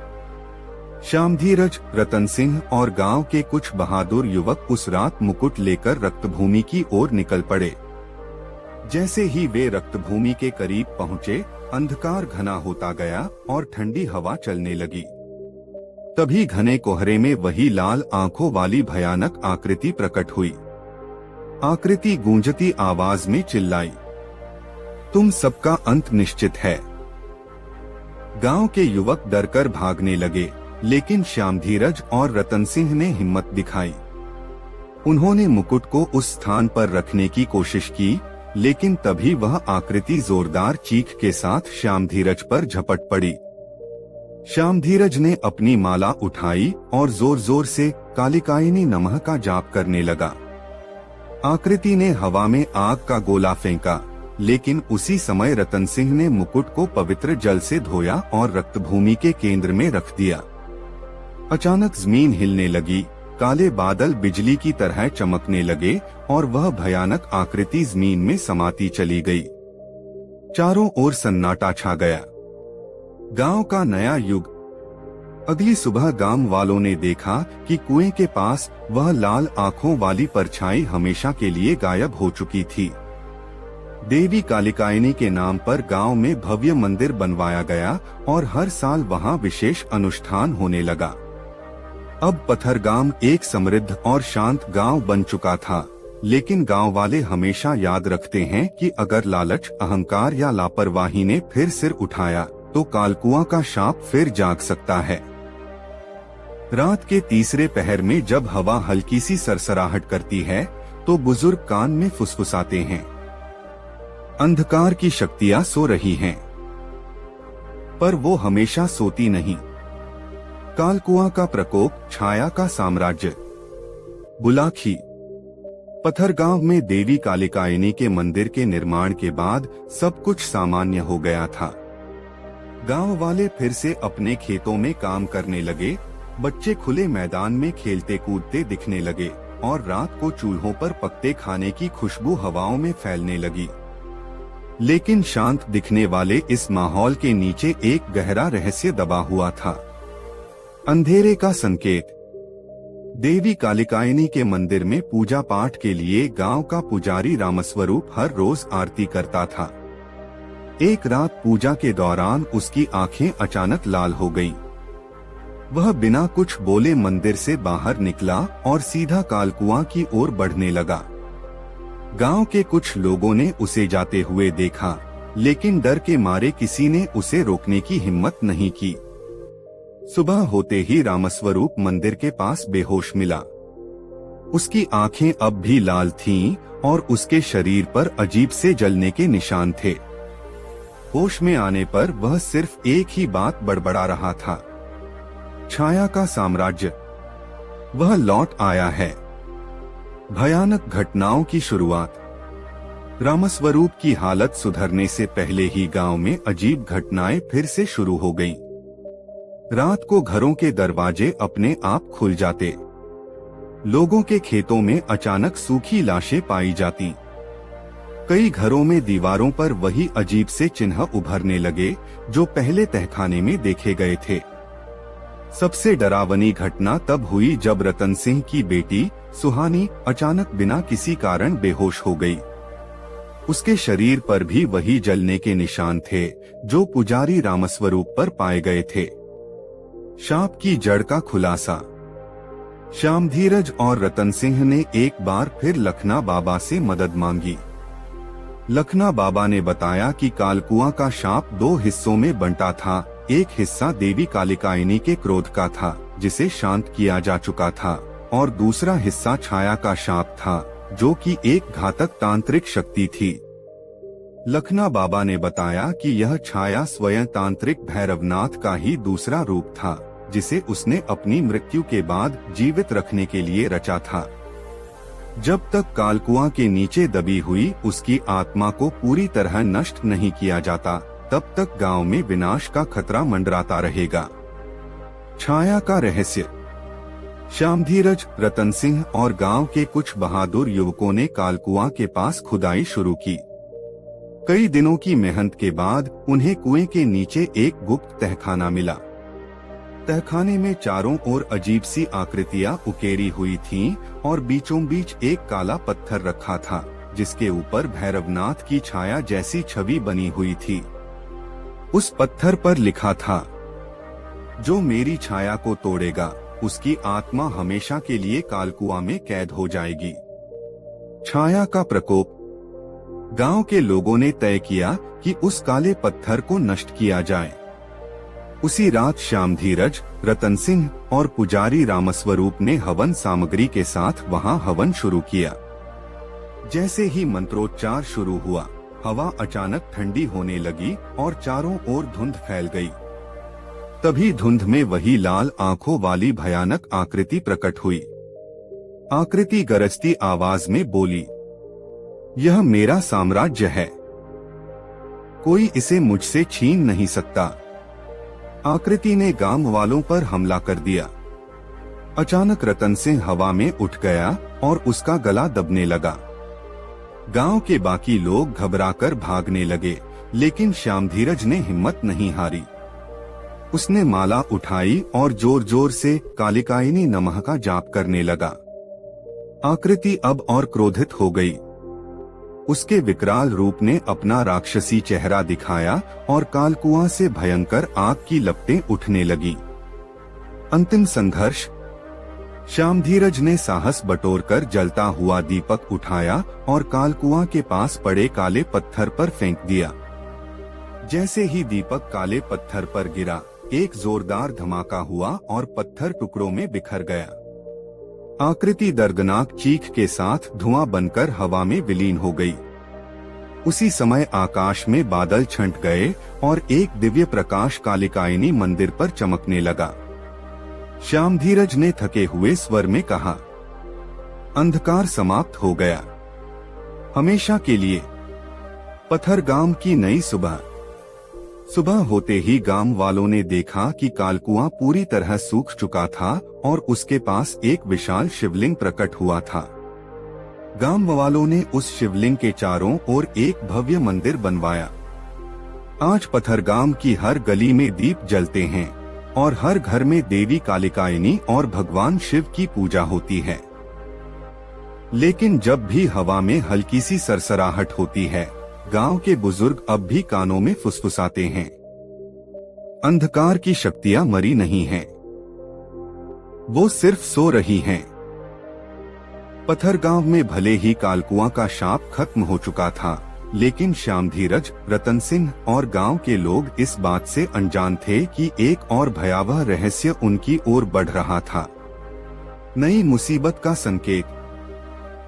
श्यामधीरज, रतन सिंह और गांव के कुछ बहादुर युवक उस रात मुकुट लेकर रक्तभूमि की ओर निकल पड़े। जैसे ही वे रक्तभूमि के करीब पहुंचे, अंधकार घना होता गया और ठंडी हवा चलने लगी। तभी घने कोहरे में वही लाल आंखों वाली भयानक आकृति प्रकट हुई। आकृति गूंजती आवाज में चिल्लाई, तुम सबका अंत निश्चित है। गांव के युवक डरकर भागने लगे, लेकिन श्यामधीरज और रतन सिंह ने हिम्मत दिखाई। उन्होंने मुकुट को उस स्थान पर रखने की कोशिश की, लेकिन तभी वह आकृति जोरदार चीख के साथ श्यामधीरज पर झपट पड़ी। श्यामधीरज ने अपनी माला उठाई और जोर जोर से कालिकायनी नमः का जाप करने लगा। आकृति ने हवा में आग का गोला फेंका, लेकिन उसी समय रतन सिंह ने मुकुट को पवित्र जल से धोया और रक्तभूमि के केंद्र में रख दिया। अचानक जमीन हिलने लगी, काले बादल बिजली की तरह चमकने लगे और वह भयानक आकृति जमीन में समाती चली गई। चारों ओर सन्नाटा छा गया। गांव का नया युग। अगली सुबह गांव वालों ने देखा कि कुएं के पास वह लाल आंखों वाली परछाई हमेशा के लिए गायब हो चुकी थी। देवी कालिकायनी के नाम पर गांव में भव्य मंदिर बनवाया गया और हर साल वहां विशेष अनुष्ठान होने लगा। अब पथरगाम एक समृद्ध और शांत गांव बन चुका था, लेकिन गांव वाले हमेशा याद रखते हैं कि अगर लालच, अहंकार या लापरवाही ने फिर सिर उठाया तो कालकुआं का शाप फिर जाग सकता है। रात के तीसरे पहर में जब हवा हल्की सी सरसराहट करती है तो बुजुर्ग कान में फुसफुसाते हैं, अंधकार की शक्तियां सो रही हैं। पर वो हमेशा सोती नहीं। कालकुआं का प्रकोप, छाया का साम्राज्य। बुलाखी। पथरगांव में देवी कालिकायनी के मंदिर के निर्माण के बाद सब कुछ सामान्य हो गया था। गांव वाले फिर से अपने खेतों में काम करने लगे, बच्चे खुले मैदान में खेलते कूदते दिखने लगे और रात को चूल्हों पर पकते खाने की खुशबू हवाओं में फैलने लगी। लेकिन शांत दिखने वाले इस माहौल के नीचे एक गहरा रहस्य दबा हुआ था। अंधेरे का संकेत। देवी कालिकायनी के मंदिर में पूजा पाठ के लिए गांव का पुजारी रामस्वरूप हर रोज आरती करता था। एक रात पूजा के दौरान उसकी आंखें अचानक लाल हो गईं। वह बिना कुछ बोले मंदिर से बाहर निकला और सीधा कालकुआं की ओर बढ़ने लगा। गांव के कुछ लोगों ने उसे जाते हुए देखा, लेकिन डर के मारे किसी ने उसे रोकने की हिम्मत नहीं की। सुबह होते ही रामस्वरूप मंदिर के पास बेहोश मिला। उसकी आंखें अब भी लाल थीं और उसके शरीर पर अजीब से जलने के निशान थे। होश में आने पर वह सिर्फ एक ही बात बड़बड़ा रहा था, छाया का साम्राज्य, वह लौट आया है। भयानक घटनाओं की शुरुआत। रामस्वरूप की हालत सुधरने से पहले ही गांव में अजीब घटनाएं फिर से शुरू हो गईं। रात को घरों के दरवाजे अपने आप खुल जाते, लोगों के खेतों में अचानक सूखी लाशें पाई जाती। कई घरों में दीवारों पर वही अजीब से चिन्ह उभरने लगे जो पहले तहखाने में देखे गए थे। सबसे डरावनी घटना तब हुई जब रतन सिंह की बेटी सुहानी अचानक बिना किसी कारण बेहोश हो गई। उसके शरीर पर भी वही जलने के निशान थे जो पुजारी रामस्वरूप पर पाए गए थे। सांप की जड़ का खुलासा। श्यामधीरज और रतन सिंह ने एक बार फिर लखना बाबा से मदद मांगी। लखना बाबा ने बताया कि कालकुआं का सांप 2 हिस्सों में बंटा था। एक हिस्सा देवी कालिकायनी के क्रोध का था जिसे शांत किया जा चुका था, और दूसरा हिस्सा छाया का सांप था जो कि एक घातक तांत्रिक शक्ति थी। लखना बाबा ने बताया कि यह छाया स्वयं तांत्रिक भैरवनाथ का ही दूसरा रूप था जिसे उसने अपनी मृत्यु के बाद जीवित रखने के लिए रचा था। जब तक कालकुआं के नीचे दबी हुई उसकी आत्मा को पूरी तरह नष्ट नहीं किया जाता, तब तक गांव में विनाश का खतरा मंडराता रहेगा। छाया का रहस्य। श्यामधीरज, रतन सिंह और गांव के कुछ बहादुर युवकों ने कालकुआं के पास खुदाई शुरू की। कई दिनों की मेहनत के बाद उन्हें कुएं के नीचे एक गुप्त तहखाना मिला। तहखाने में चारों ओर अजीब सी आकृतियां उकेरी हुई थीं और बीचों बीच एक काला पत्थर रखा था जिसके ऊपर भैरवनाथ की छाया जैसी छवि बनी हुई थी। उस पत्थर पर लिखा था, जो मेरी छाया को तोड़ेगा उसकी आत्मा हमेशा के लिए कालकुआं में कैद हो जाएगी। छाया का प्रकोप। गांव के लोगों ने तय किया कि उस काले पत्थर को नष्ट किया जाए। उसी रात श्यामधीरज, रतन सिंह और पुजारी रामस्वरूप ने हवन सामग्री के साथ वहां हवन शुरू किया। जैसे ही मंत्रोच्चार शुरू हुआ, हवा अचानक ठंडी होने लगी और चारों ओर धुंध फैल गई। तभी धुंध में वही लाल आंखों वाली भयानक आकृति प्रकट हुई। आकृति गरजती आवाज में बोली, यह मेरा साम्राज्य है, कोई इसे मुझसे छीन नहीं सकता। आकृति ने गांव वालों पर हमला कर दिया। अचानक रतन सिंह हवा में उठ गया और उसका गला दबने लगा। गांव के बाकी लोग घबराकर भागने लगे, लेकिन श्यामधीरज ने हिम्मत नहीं हारी। उसने माला उठाई और जोर जोर से कालिकायनी नमः का जाप करने लगा। आकृति अब और क्रोधित हो गई। उसके विकराल रूप ने अपना राक्षसी चेहरा दिखाया और कालकुआं से भयंकर आग की लपटें उठने लगी। अंतिम संघर्ष। श्यामधीरज ने साहस बटोरकर जलता हुआ दीपक उठाया और कालकुआं के पास पड़े काले पत्थर पर फेंक दिया। जैसे ही दीपक काले पत्थर पर गिरा, एक जोरदार धमाका हुआ और पत्थर टुकड़ों में बिखर गया। आकृति दर्दनाक चीख के साथ धुआं बनकर हवा में विलीन हो गई। उसी समय आकाश में बादल छंट गए और एक दिव्य प्रकाश कालिकायनी मंदिर पर चमकने लगा। श्यामधीरज ने थके हुए स्वर में कहा, अंधकार समाप्त हो गया, हमेशा के लिए। पथरगाम की नई सुबह। सुबह होते ही गांव वालों ने देखा कि कालकुआं पूरी तरह सूख चुका था और उसके पास एक विशाल शिवलिंग प्रकट हुआ था। गांव वालों ने उस शिवलिंग के चारों ओर एक भव्य मंदिर बनवाया। आज पथरगाम की हर गली में दीप जलते हैं और हर घर में देवी कालिकायनी और भगवान शिव की पूजा होती है। लेकिन जब भी हवा में हल्की सी सरसराहट होती है, गांव के बुजुर्ग अब भी कानों में फुसफुसाते हैं, अंधकार की शक्तियां मरी नहीं हैं, वो सिर्फ सो रही हैं। पथरगांव में भले ही कालकुआं का शाप खत्म हो चुका था, लेकिन श्यामधीरज, रतन सिंह और गांव के लोग इस बात से अनजान थे कि एक और भयावह रहस्य उनकी ओर बढ़ रहा था। नई मुसीबत का संकेत।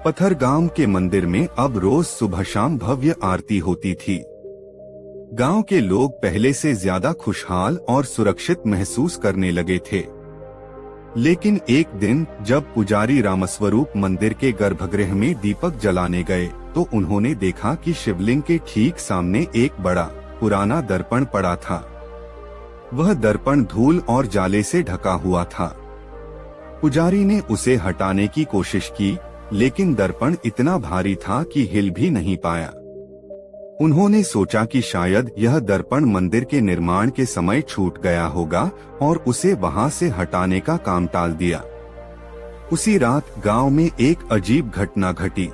पथरगांव के मंदिर में अब रोज सुबह शाम भव्य आरती होती थी। गांव के लोग पहले से ज्यादा खुशहाल और सुरक्षित महसूस करने लगे थे। लेकिन एक दिन जब पुजारी रामस्वरूप मंदिर के गर्भगृह में दीपक जलाने गए, तो उन्होंने देखा कि शिवलिंग के ठीक सामने एक बड़ा पुराना दर्पण पड़ा था। वह दर्पण धूल और जाले से ढका हुआ था। पुजारी ने उसे हटाने की कोशिश की, लेकिन दर्पण इतना भारी था कि हिल भी नहीं पाया। उन्होंने सोचा कि शायद यह दर्पण मंदिर के निर्माण के समय छूट गया होगा और उसे वहां से हटाने का काम टाल दिया। उसी रात गांव में एक अजीब घटना घटी।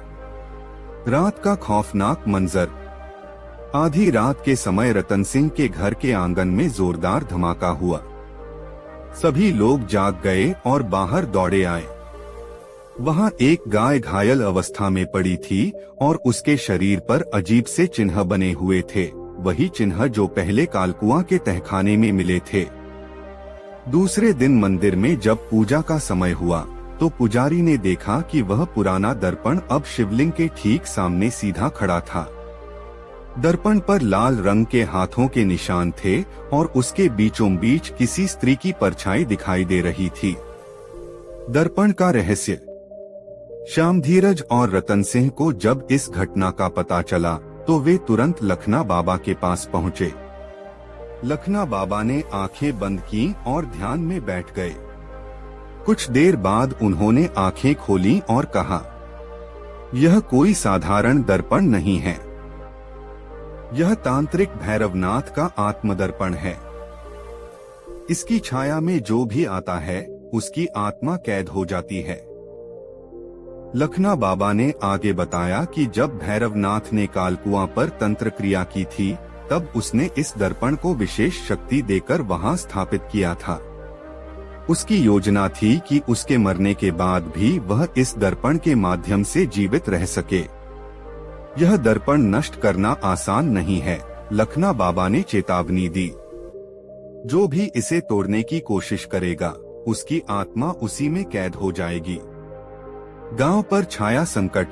रात का खौफनाक मंजर। आधी रात के समय रतन सिंह के घर के आंगन में जोरदार धमाका हुआ। सभी लोग जाग गए और बाहर दौड़े आए। वहां एक गाय घायल अवस्था में पड़ी थी और उसके शरीर पर अजीब से चिन्ह बने हुए थे, वही चिन्ह जो पहले कालकुआं के तहखाने में मिले थे। दूसरे दिन मंदिर में जब पूजा का समय हुआ तो पुजारी ने देखा कि वह पुराना दर्पण अब शिवलिंग के ठीक सामने सीधा खड़ा था। दर्पण पर लाल रंग के हाथों के निशान थे और उसके बीचों बीच किसी स्त्री की परछाई दिखाई दे रही थी। दर्पण का रहस्य। श्यामधीरज और रतन सिंह को जब इस घटना का पता चला तो वे तुरंत लखना बाबा के पास पहुंचे। लखना बाबा ने आंखें बंद की और ध्यान में बैठ गए। कुछ देर बाद उन्होंने आंखें खोली और कहा, यह कोई साधारण दर्पण नहीं है। यह तांत्रिक भैरवनाथ का आत्मदर्पण है। इसकी छाया में जो भी आता है उसकी आत्मा कैद हो जाती है। लखना बाबा ने आगे बताया कि जब भैरवनाथ ने कालकुआं पर तंत्र क्रिया की थी तब उसने इस दर्पण को विशेष शक्ति देकर वहां स्थापित किया था। उसकी योजना थी कि उसके मरने के बाद भी वह इस दर्पण के माध्यम से जीवित रह सके। यह दर्पण नष्ट करना आसान नहीं है, लखना बाबा ने चेतावनी दी। जो भी इसे तोड़ने की कोशिश करेगा उसकी आत्मा उसी में कैद हो जाएगी। गांव पर छाया संकट।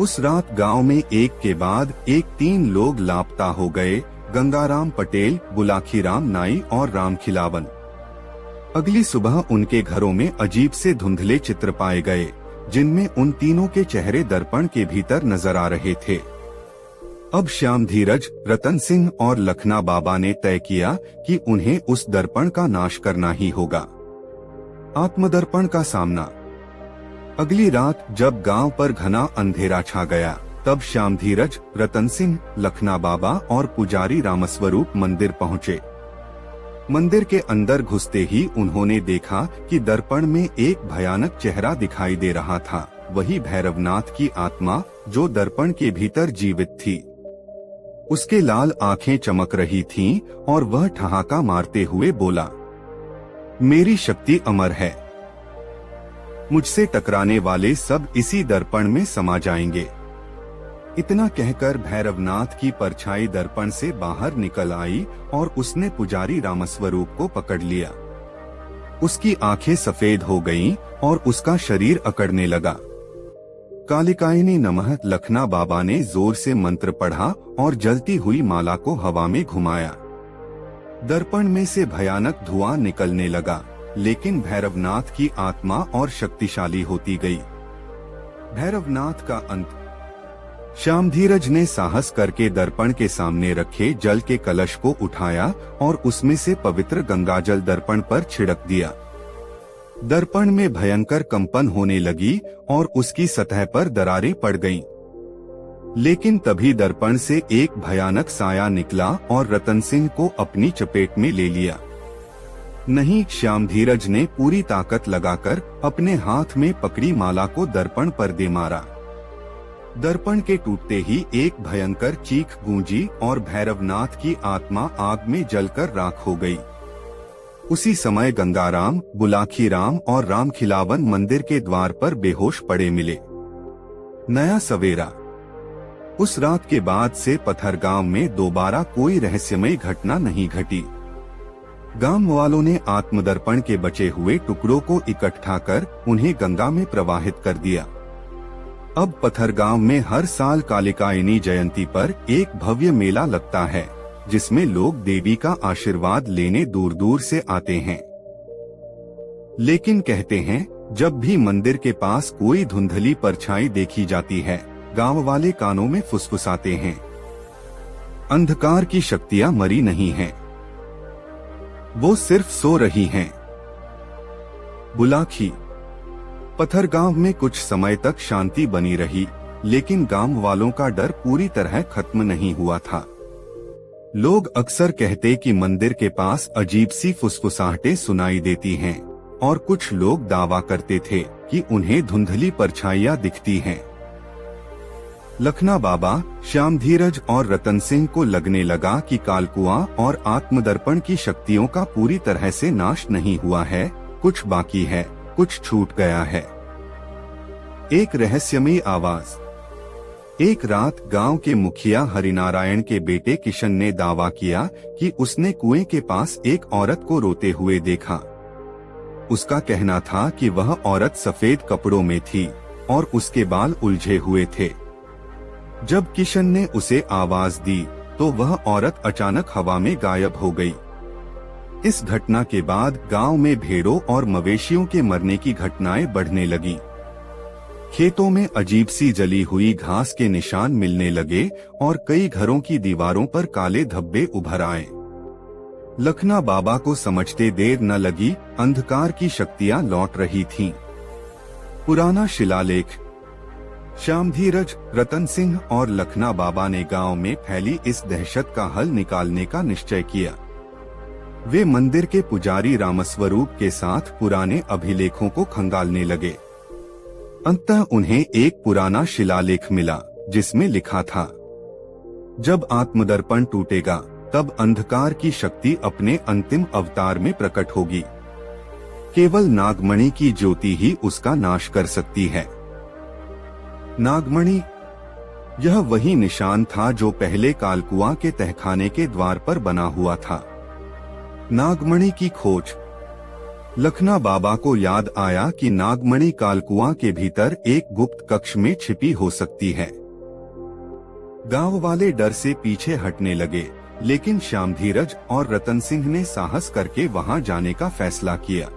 उस रात गांव में एक के बाद एक 3 लोग लापता हो गए। गंगाराम पटेल, बुलाखीराम नाई और राम खिलावन। अगली सुबह उनके घरों में अजीब से धुंधले चित्र पाए गए जिनमें उन तीनों के चेहरे दर्पण के भीतर नजर आ रहे थे। अब श्यामधीरज, रतन सिंह और लखना बाबा ने तय किया कि उन्हें उस दर्पण का नाश करना ही होगा। आत्मदर्पण का सामना। अगली रात जब गांव पर घना अंधेरा छा गया तब श्यामधीरज, रतन सिंह, लखना बाबा और पुजारी रामस्वरूप मंदिर पहुंचे। मंदिर के अंदर घुसते ही उन्होंने देखा कि दर्पण में एक भयानक चेहरा दिखाई दे रहा था, वही भैरवनाथ की आत्मा जो दर्पण के भीतर जीवित थी। उसके लाल आंखें चमक रही थीं और वह ठहाका मारते हुए बोला, मेरी शक्ति अमर है। मुझसे टकराने वाले सब इसी दर्पण में समा जाएंगे। इतना कहकर भैरवनाथ की परछाई दर्पण से बाहर निकल आई और उसने पुजारी रामस्वरूप को पकड़ लिया। उसकी आंखें सफेद हो गईं और उसका शरीर अकड़ने लगा। कालिकायनी नमः। लखना बाबा ने जोर से मंत्र पढ़ा और जलती हुई माला को हवा में घुमाया। दर्पण में से भयानक धुआं निकलने लगा, लेकिन भैरवनाथ की आत्मा और शक्तिशाली होती गई। भैरवनाथ का अंत। श्यामधीरज ने साहस करके दर्पण के सामने रखे जल के कलश को उठाया और उसमें से पवित्र गंगाजल दर्पण पर छिड़क दिया। दर्पण में भयंकर कंपन होने लगी और उसकी सतह पर दरारें पड़ गईं। लेकिन तभी दर्पण से एक भयानक साया निकला और रतन सिंह को अपनी चपेट में ले लिया। नहीं, श्यामधीरज ने पूरी ताकत लगाकर अपने हाथ में पकड़ी माला को दर्पण पर दे मारा। दर्पण के टूटते ही एक भयंकर चीख गूंजी और भैरवनाथ की आत्मा आग में जलकर राख हो गई। उसी समय गंगाराम, बुलाखीराम और राम खिलावन मंदिर के द्वार पर बेहोश पड़े मिले। नया सवेरा। उस रात के बाद से पथरगांव में दोबारा कोई रहस्यमय घटना नहीं घटी। गांव वालों ने आत्मदर्पण के बचे हुए टुकड़ों को इकट्ठा कर उन्हें गंगा में प्रवाहित कर दिया। अब पथरगांव में हर साल कालिकायनी जयंती पर एक भव्य मेला लगता है, जिसमें लोग देवी का आशीर्वाद लेने दूर दूर से आते हैं। लेकिन कहते हैं, जब भी मंदिर के पास कोई धुंधली परछाई देखी जाती है, गांव वाले कानों में फुसफुसाते हैं, अंधकार की शक्तियां मरी नहीं हैं, वो सिर्फ सो रही हैं। बुलाखी। पथरगांव में कुछ समय तक शांति बनी रही, लेकिन गांव वालों का डर पूरी तरह खत्म नहीं हुआ था। लोग अक्सर कहते कि मंदिर के पास अजीब सी फुसफुसाहटें सुनाई देती हैं, और कुछ लोग दावा करते थे कि उन्हें धुंधली परछाइयां दिखती हैं। लखना बाबा, श्याम धीरज और रतन सिंह को लगने लगा कि कालकुआं और आत्मदर्पण की शक्तियों का पूरी तरह से नाश नहीं हुआ है, कुछ बाकी है, कुछ छूट गया है। एक रहस्यमयी आवाज। एक रात गांव के मुखिया हरिनारायण के बेटे किशन ने दावा किया कि उसने कुएं के पास एक औरत को रोते हुए देखा। उसका कहना था कि वह औरत सफेद कपड़ों में थी और उसके बाल उलझे हुए थे। जब किशन ने उसे आवाज दी तो वह औरत अचानक हवा में गायब हो गई। इस घटना के बाद गांव में भेड़ों और मवेशियों के मरने की घटनाएं बढ़ने लगी। खेतों में अजीब सी जली हुई घास के निशान मिलने लगे और कई घरों की दीवारों पर काले धब्बे उभर आए। लखना बाबा को समझते देर न लगी, अंधकार की शक्तियां लौट रही थीं। पुराना शिलालेख। श्याम धीरज, रतन सिंह और लखना बाबा ने गांव में फैली इस दहशत का हल निकालने का निश्चय किया। वे मंदिर के पुजारी रामस्वरूप के साथ पुराने अभिलेखों को खंगालने लगे। अंततः उन्हें एक पुराना शिलालेख मिला जिसमें लिखा था, जब आत्मदर्पण टूटेगा तब अंधकार की शक्ति अपने अंतिम अवतार में प्रकट होगी। केवल नागमणि की ज्योति ही उसका नाश कर सकती है। नागमणि, यह वही निशान था जो पहले कालकुआं के तहखाने के द्वार पर बना हुआ था। नागमणि की खोज। लखना बाबा को याद आया कि नागमणि कालकुआं के भीतर एक गुप्त कक्ष में छिपी हो सकती है। गांव वाले डर से पीछे हटने लगे, लेकिन श्याम धीरज और रतन सिंह ने साहस करके वहां जाने का फैसला किया।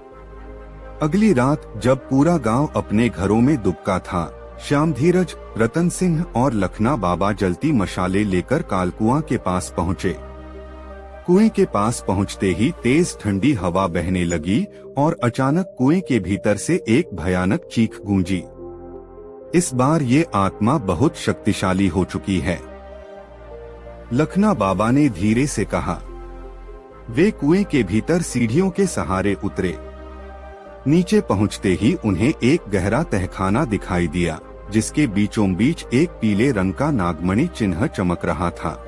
अगली रात जब पूरा गांव अपने घरों में दुबका था, श्याम धीरज, रतन सिंह और लखना बाबा जलती मशाले लेकर कालकुआं के पास पहुंचे। कुएं के पास पहुंचते ही तेज ठंडी हवा बहने लगी और अचानक कुएं के भीतर से एक भयानक चीख गूंजी। इस बार ये आत्मा बहुत शक्तिशाली हो चुकी है। लखना बाबा ने धीरे से कहा। वे कुएं के भीतर सीढ़ियों के सहारे उतरे। नीचे पहुंचते ही उन्हें एक गहरा तहखाना दिखाई दिया, जिसके बीचों बीच एक पीले रंग का नागमणि चिन्ह चमक रहा था।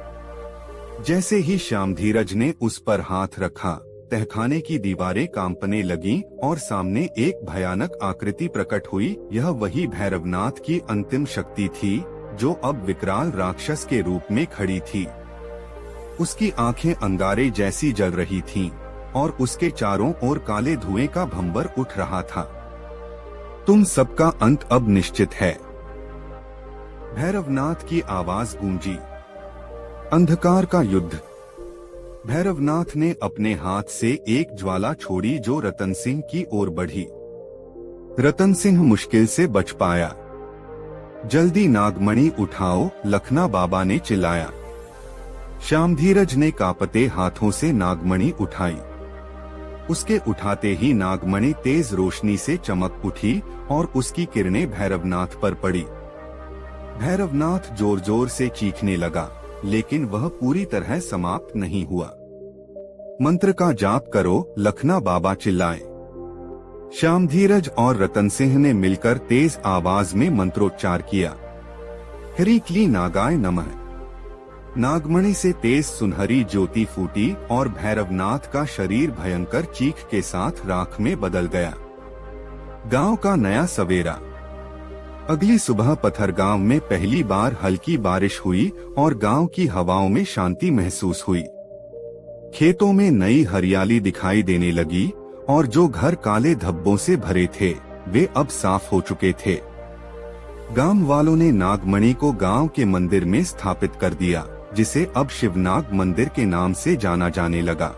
जैसे ही श्याम धीरज ने उस पर हाथ रखा, तहखाने की दीवारें कांपने लगीं और सामने एक भयानक आकृति प्रकट हुई। यह वही भैरवनाथ की अंतिम शक्ति थी, जो अब विकराल राक्षस के रूप में खड़ी थी। उसकी आंखें अंगारे जैसी जल रही थीं और उसके चारों ओर काले धुएं का भंबर उठ रहा था। तुम सबका अंत अब निश्चित है, भैरवनाथ की आवाज गूंजी। अंधकार का युद्ध। भैरवनाथ ने अपने हाथ से एक ज्वाला छोड़ी जो रतन सिंह की ओर बढ़ी। रतन सिंह मुश्किल से बच पाया। जल्दी नागमणि उठाओ, लखना बाबा ने चिल्लाया। श्याम धीरज ने कांपते हाथों से नागमणि उठाई। उसके उठाते ही नागमणि तेज रोशनी से चमक उठी और उसकी किरणें भैरवनाथ पर पड़ी। भैरवनाथ जोर जोर से चीखने लगा, लेकिन वह पूरी तरह समाप्त नहीं हुआ। मंत्र का जाप करो, लखना बाबा चिल्लाए। श्याम धीरज और रतन सिंह ने मिलकर तेज आवाज में मंत्रोच्चार किया। ह्रीं क्लीं नागाय नमः। नागमणि से तेज सुनहरी ज्योति फूटी और भैरवनाथ का शरीर भयंकर चीख के साथ राख में बदल गया। गांव का नया सवेरा। अगली सुबह पथरगांव में पहली बार हल्की बारिश हुई और गांव की हवाओं में शांति महसूस हुई। खेतों में नई हरियाली दिखाई देने लगी और जो घर काले धब्बों से भरे थे, वे अब साफ हो चुके थे। गांव वालों ने नागमणि को गांव के मंदिर में स्थापित कर दिया, जिसे अब शिवनाग मंदिर के नाम से जाना जाने लगा।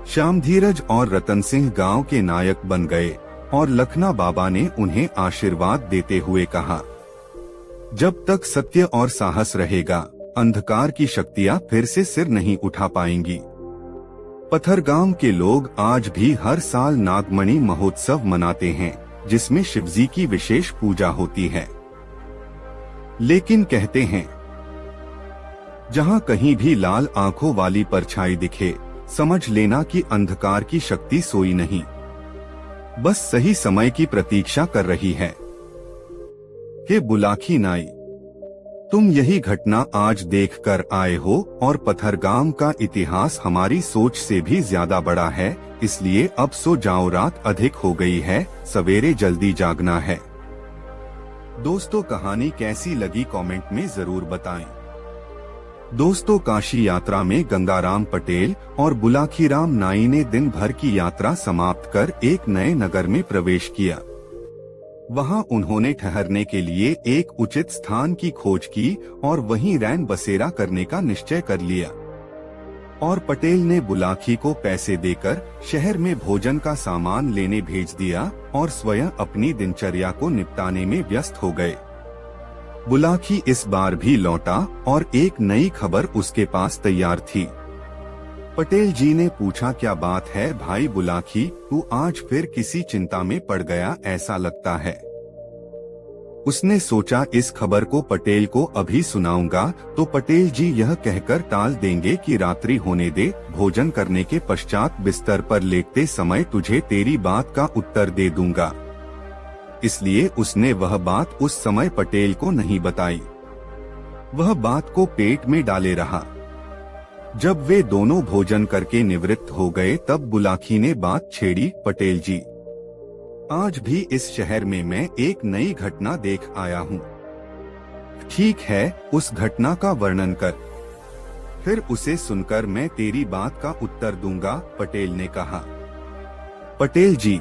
श्याम धीरज और रतन सिंह गांव के नायक बन गए और लखना बाबा ने उन्हें आशीर्वाद देते हुए कहा, जब तक सत्य और साहस रहेगा, अंधकार की शक्तियां फिर से सिर नहीं उठा पाएंगी। पथरगाम के लोग आज भी हर साल नागमणि महोत्सव मनाते हैं, जिसमें शिवजी की विशेष पूजा होती है। लेकिन कहते हैं, जहां कहीं भी लाल आंखों वाली परछाई दिखे, समझ लेना कि अंधकार की शक्ति सोई नहीं, बस सही समय की प्रतीक्षा कर रही है। हे बुलाखी नाई, तुम यही घटना आज देखकर आए हो और पथरगाम का इतिहास हमारी सोच से भी ज्यादा बड़ा है, इसलिए अब सो जाओ, रात अधिक हो गई है, सवेरे जल्दी जागना है। दोस्तों, कहानी कैसी लगी कमेंट में जरूर बताएं। दोस्तों, काशी यात्रा में गंगाराम पटेल और बुलाखीराम नाई ने दिन भर की यात्रा समाप्त कर एक नए नगर में प्रवेश किया। वहां उन्होंने ठहरने के लिए एक उचित स्थान की खोज की और वहीं रैन बसेरा करने का निश्चय कर लिया। और पटेल ने बुलाखी को पैसे देकर शहर में भोजन का सामान लेने भेज दिया और स्वयं अपनी दिनचर्या को निपटाने में व्यस्त हो गए। बुलाखी इस बार भी लौटा और एक नई खबर उसके पास तैयार थी। पटेल जी ने पूछा, क्या बात है भाई बुलाखी, तू आज फिर किसी चिंता में पड़ गया ऐसा लगता है। उसने सोचा इस खबर को पटेल को अभी सुनाऊंगा तो पटेल जी यह कहकर टाल देंगे कि रात्रि होने दे, भोजन करने के पश्चात बिस्तर पर लेटते समय तुझे तेरी बात का उत्तर दे दूंगा। इसलिए उसने वह बात उस समय पटेल को नहीं बताई। वह बात को पेट में डाले रहा। जब वे दोनों भोजन करके निवृत्त हो गए तब बुलाखी ने बात छेड़ी, पटेल जी, आज भी इस शहर में मैं एक नई घटना देख आया हूँ। ठीक है, उस घटना का वर्णन कर, फिर उसे सुनकर मैं तेरी बात का उत्तर दूंगा, पटेल ने कहा। पटेल जी,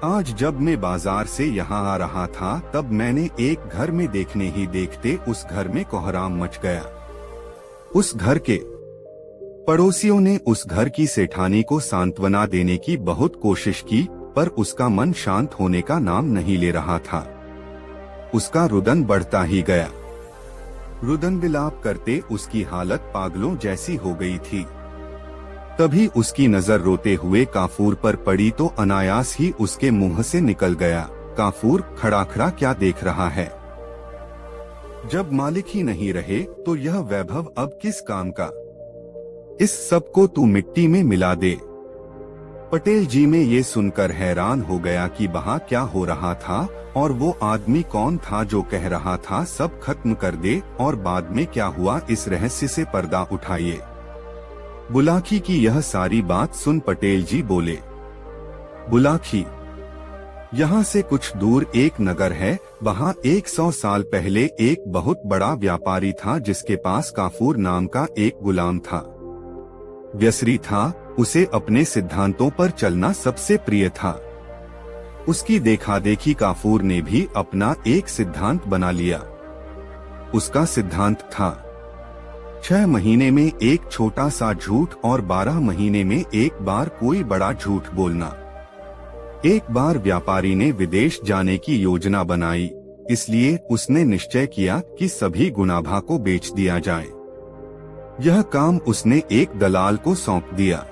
आज जब मैं बाजार से यहाँ आ रहा था तब मैंने एक घर में देखने ही देखते उस घर में कोहराम मच गया। उस घर के पड़ोसियों ने उस घर की सेठानी को सांत्वना देने की बहुत कोशिश की, पर उसका मन शांत होने का नाम नहीं ले रहा था। उसका रुदन बढ़ता ही गया। रुदन विलाप करते उसकी हालत पागलों जैसी हो गई थी। तभी उसकी नजर रोते हुए काफूर पर पड़ी तो अनायास ही उसके मुंह से निकल गया, काफूर, खड़ा खड़ा क्या देख रहा है? जब मालिक ही नहीं रहे तो यह वैभव अब किस काम का? इस सब को तू मिट्टी में मिला दे। पटेल जी में ये सुनकर हैरान हो गया कि वहाँ क्या हो रहा था और वो आदमी कौन था जो कह रहा था सब खत्म कर दे, और बाद में क्या हुआ इस रहस्य से पर्दा उठाइए। बुलाखी की यह सारी बात सुन पटेल जी बोले, बुलाखी, यहाँ से कुछ दूर एक नगर है, वहाँ 100 साल पहले एक बहुत बड़ा व्यापारी था जिसके पास काफूर नाम का एक गुलाम था। व्यसरी था, उसे अपने सिद्धांतों पर चलना सबसे प्रिय था। उसकी देखा देखी काफूर ने भी अपना एक सिद्धांत बना लिया। उसका सिद्धांत था 6 महीने में एक छोटा सा झूठ और 12 महीने में एक बार कोई बड़ा झूठ बोलना। एक बार व्यापारी ने विदेश जाने की योजना बनाई, इसलिए उसने निश्चय किया कि सभी गुनाभा को बेच दिया जाए। यह काम उसने एक दलाल को सौंप दिया।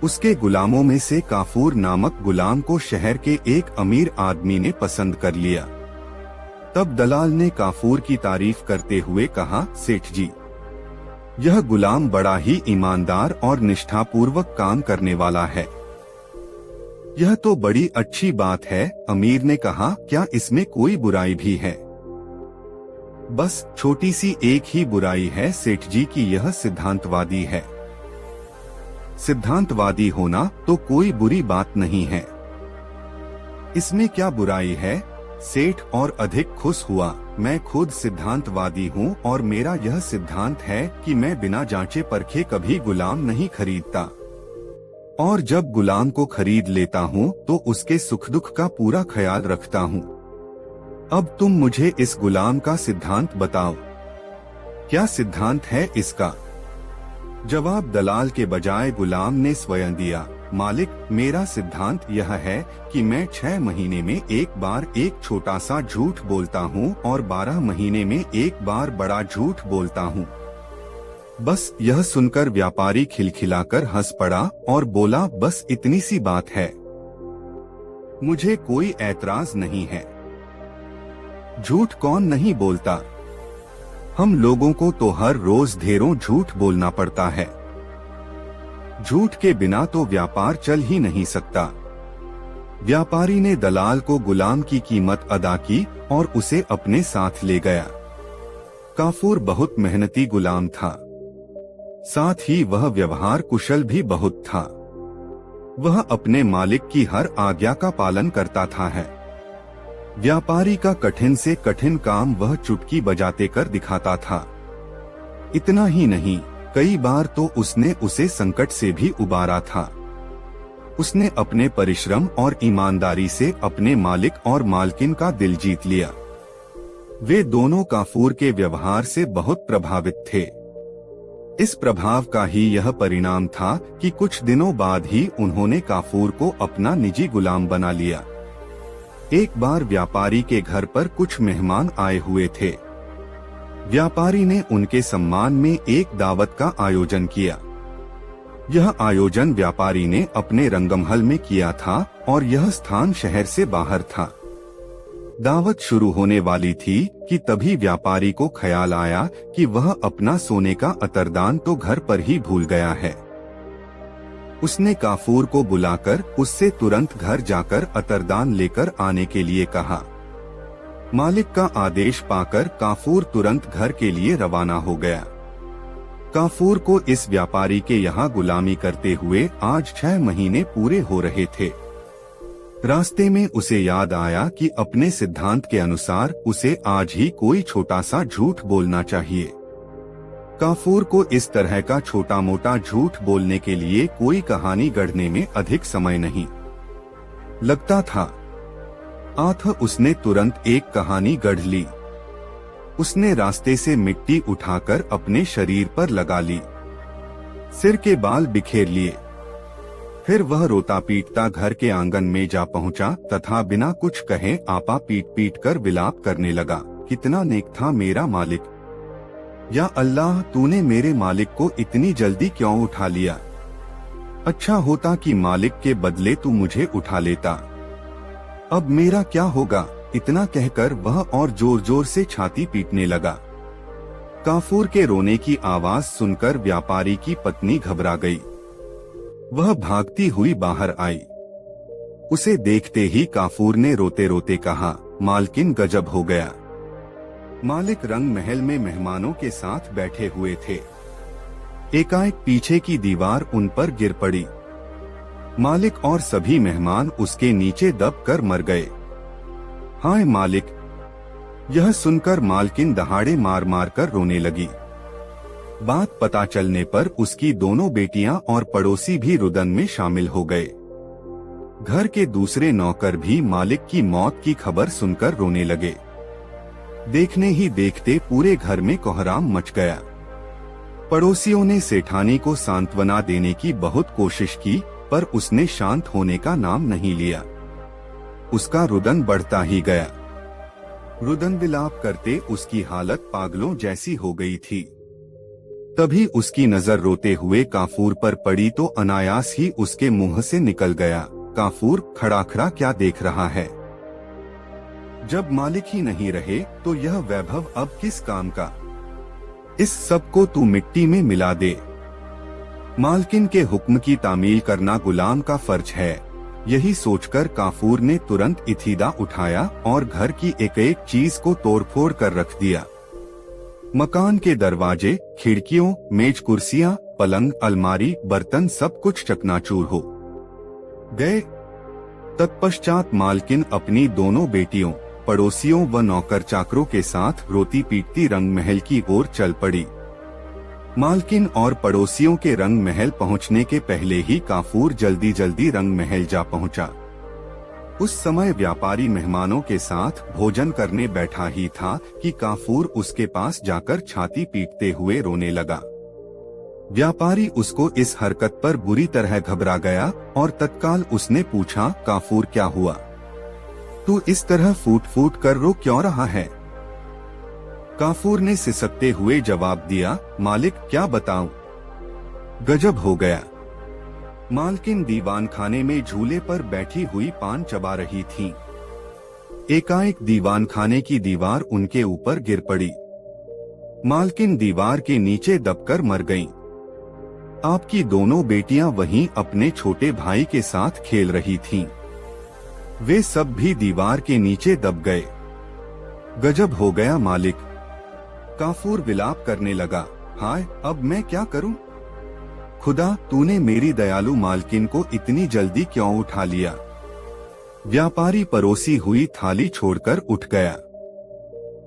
उसके गुलामों में से काफूर नामक गुलाम को शहर के एक अमीर आदमी ने पसंद कर लिया। तब दलाल ने काफूर की तारीफ करते हुए कहा, सेठ जी, यह गुलाम बड़ा ही ईमानदार और निष्ठापूर्वक काम करने वाला है। यह तो बड़ी अच्छी बात है। अमीर ने कहा, क्या इसमें कोई बुराई भी है? बस छोटी सी एक ही बुराई है सेठ जी की यह सिद्धांतवादी है। सिद्धांतवादी होना तो कोई बुरी बात नहीं है। इसमें क्या बुराई है? सेठ और अधिक खुश हुआ, मैं खुद सिद्धांतवादी हूँ और मेरा यह सिद्धांत है कि मैं बिना जांचे परखे कभी गुलाम नहीं खरीदता, और जब गुलाम को खरीद लेता हूँ तो उसके सुख दुख का पूरा ख्याल रखता हूँ। अब तुम मुझे इस गुलाम का सिद्धांत बताओ, क्या सिद्धांत है इसका? जवाब दलाल के बजाय गुलाम ने स्वयं दिया, मालिक, मेरा सिद्धांत यह है कि मैं 6 महीने में एक बार एक छोटा सा झूठ बोलता हूँ और 12 महीने में एक बार बड़ा झूठ बोलता हूँ। बस यह सुनकर व्यापारी खिलखिलाकर हंस पड़ा और बोला, बस इतनी सी बात है, मुझे कोई ऐतराज नहीं है। झूठ कौन नहीं बोलता? हम लोगों को तो हर रोज ढेरों झूठ बोलना पड़ता है। झूठ के बिना तो व्यापार चल ही नहीं सकता। व्यापारी ने दलाल को गुलाम की कीमत अदा की और उसे अपने साथ ले गया। काफूर बहुत मेहनती गुलाम था, साथ ही वह व्यवहार कुशल भी बहुत था। वह अपने मालिक की हर आज्ञा का पालन करता था है। व्यापारी का कठिन से कठिन काम वह चुटकी बजाते कर दिखाता था। इतना ही नहीं, कई बार तो उसने उसे संकट से भी उबारा था। उसने अपने परिश्रम और ईमानदारी से अपने मालिक और मालकिन का दिल जीत लिया। वे दोनों काफूर के व्यवहार से बहुत प्रभावित थे। इस प्रभाव का ही यह परिणाम था कि कुछ दिनों बाद ही उन्होंने काफूर को अपना निजी गुलाम बना लिया। एक बार व्यापारी के घर पर कुछ मेहमान आए हुए थे। व्यापारी ने उनके सम्मान में एक दावत का आयोजन किया। यह आयोजन व्यापारी ने अपने रंगमहल में किया था और यह स्थान शहर से बाहर था। दावत शुरू होने वाली थी कि तभी व्यापारी को ख्याल आया कि वह अपना सोने का अतरदान तो घर पर ही भूल गया है। उसने काफूर को बुलाकर उससे तुरंत घर जाकर अतरदान लेकर आने के लिए कहा। मालिक का आदेश पाकर काफूर तुरंत घर के लिए रवाना हो गया। काफूर को इस व्यापारी के यहाँ गुलामी करते हुए आज 6 महीने पूरे हो रहे थे। रास्ते में उसे याद आया कि अपने सिद्धांत के अनुसार उसे आज ही कोई छोटा सा झूठ बोलना चाहिए। काफूर को इस तरह का छोटा मोटा झूठ बोलने के लिए कोई कहानी गढ़ने में अधिक समय नहीं लगता था। अतः उसने तुरंत एक कहानी गढ़ ली। उसने रास्ते से मिट्टी उठाकर अपने शरीर पर लगा ली, सिर के बाल बिखेर लिए। फिर वह रोता पीटता घर के आंगन में जा पहुंचा तथा बिना कुछ कहे आपा पीट पीट कर विलाप करने लगा। कितना नेक था मेरा मालिक! या अल्लाह, तूने मेरे मालिक को इतनी जल्दी क्यों उठा लिया? अच्छा होता कि मालिक के बदले तू मुझे उठा लेता। अब मेरा क्या होगा? इतना कहकर वह और जोर जोर से छाती पीटने लगा। काफूर के रोने की आवाज सुनकर व्यापारी की पत्नी घबरा गई। वह भागती हुई बाहर आई। उसे देखते ही काफूर ने रोते रोते कहा, मालकिन गजब हो गया। मालिक रंग महल में मेहमानों के साथ बैठे हुए थे। एकाएक पीछे की दीवार उन पर गिर पड़ी। मालिक और सभी मेहमान उसके नीचे दबकर मर गए। हाय मालिक! यह सुनकर मालकिन दहाड़े मार मार कर रोने लगी। बात पता चलने पर उसकी दोनों बेटियां और पड़ोसी भी रुदन में शामिल हो गए। घर के दूसरे नौकर भी मालिक की मौत की खबर सुनकर रोने लगे। देखने ही देखते पूरे घर में कोहराम मच गया। पड़ोसियों ने सेठानी को सांत्वना देने की बहुत कोशिश की, पर उसने शांत होने का नाम नहीं लिया। उसका रुदन बढ़ता ही गया। रुदन विलाप करते उसकी हालत पागलों जैसी हो गई थी। तभी उसकी नजर रोते हुए काफूर पर पड़ी तो अनायास ही उसके मुंह से निकल गया, काफूर, खड़ा खड़ा क्या देख रहा है? जब मालिक ही नहीं रहे तो यह वैभव अब किस काम का? इस सब को तू मिट्टी में मिला दे। मालकिन के हुक्म की तामील करना गुलाम का फर्ज है। यही सोचकर काफूर ने तुरंत इतीदा उठाया और घर की एक एक चीज को तोड़फोड़ कर रख दिया। मकान के दरवाजे, खिड़कियों, मेज कुर्सियां, पलंग, अलमारी, बर्तन सब कुछ चकनाचूर हो गए। तत्पश्चात मालकिन अपनी दोनों बेटियों, पड़ोसियों व नौकर चाकरों के साथ रोती पीटती रंग महल की ओर चल पड़ी। मालकिन और पड़ोसियों के रंग महल पहुंचने के पहले ही काफूर जल्दी जल्दी रंग महल जा पहुंचा। उस समय व्यापारी मेहमानों के साथ भोजन करने बैठा ही था कि काफूर उसके पास जाकर छाती पीटते हुए रोने लगा। व्यापारी उसको इस हरकत पर बुरी तरह घबरा गया और तत्काल उसने पूछा, काफूर क्या हुआ? तू इस तरह फूट फूट कर रो क्यों रहा है? काफूर ने सिसकते हुए जवाब दिया, मालिक क्या बताऊं? गजब हो गया। मालकिन दीवान खाने में झूले पर बैठी हुई पान चबा रही थीं। एकाएक दीवान खाने की दीवार उनके ऊपर गिर पड़ी। मालकिन दीवार के नीचे दबकर मर गईं। आपकी दोनों बेटियां वहीं अपने छोटे भाई के साथ खेल रही थीं। वे सब भी दीवार के नीचे दब गए। गजब हो गया मालिक। काफूर विलाप करने लगा, हाय अब मैं क्या करूं? खुदा, तूने मेरी दयालु मालकिन को इतनी जल्दी क्यों उठा लिया? व्यापारी परोसी हुई थाली छोड़कर उठ गया।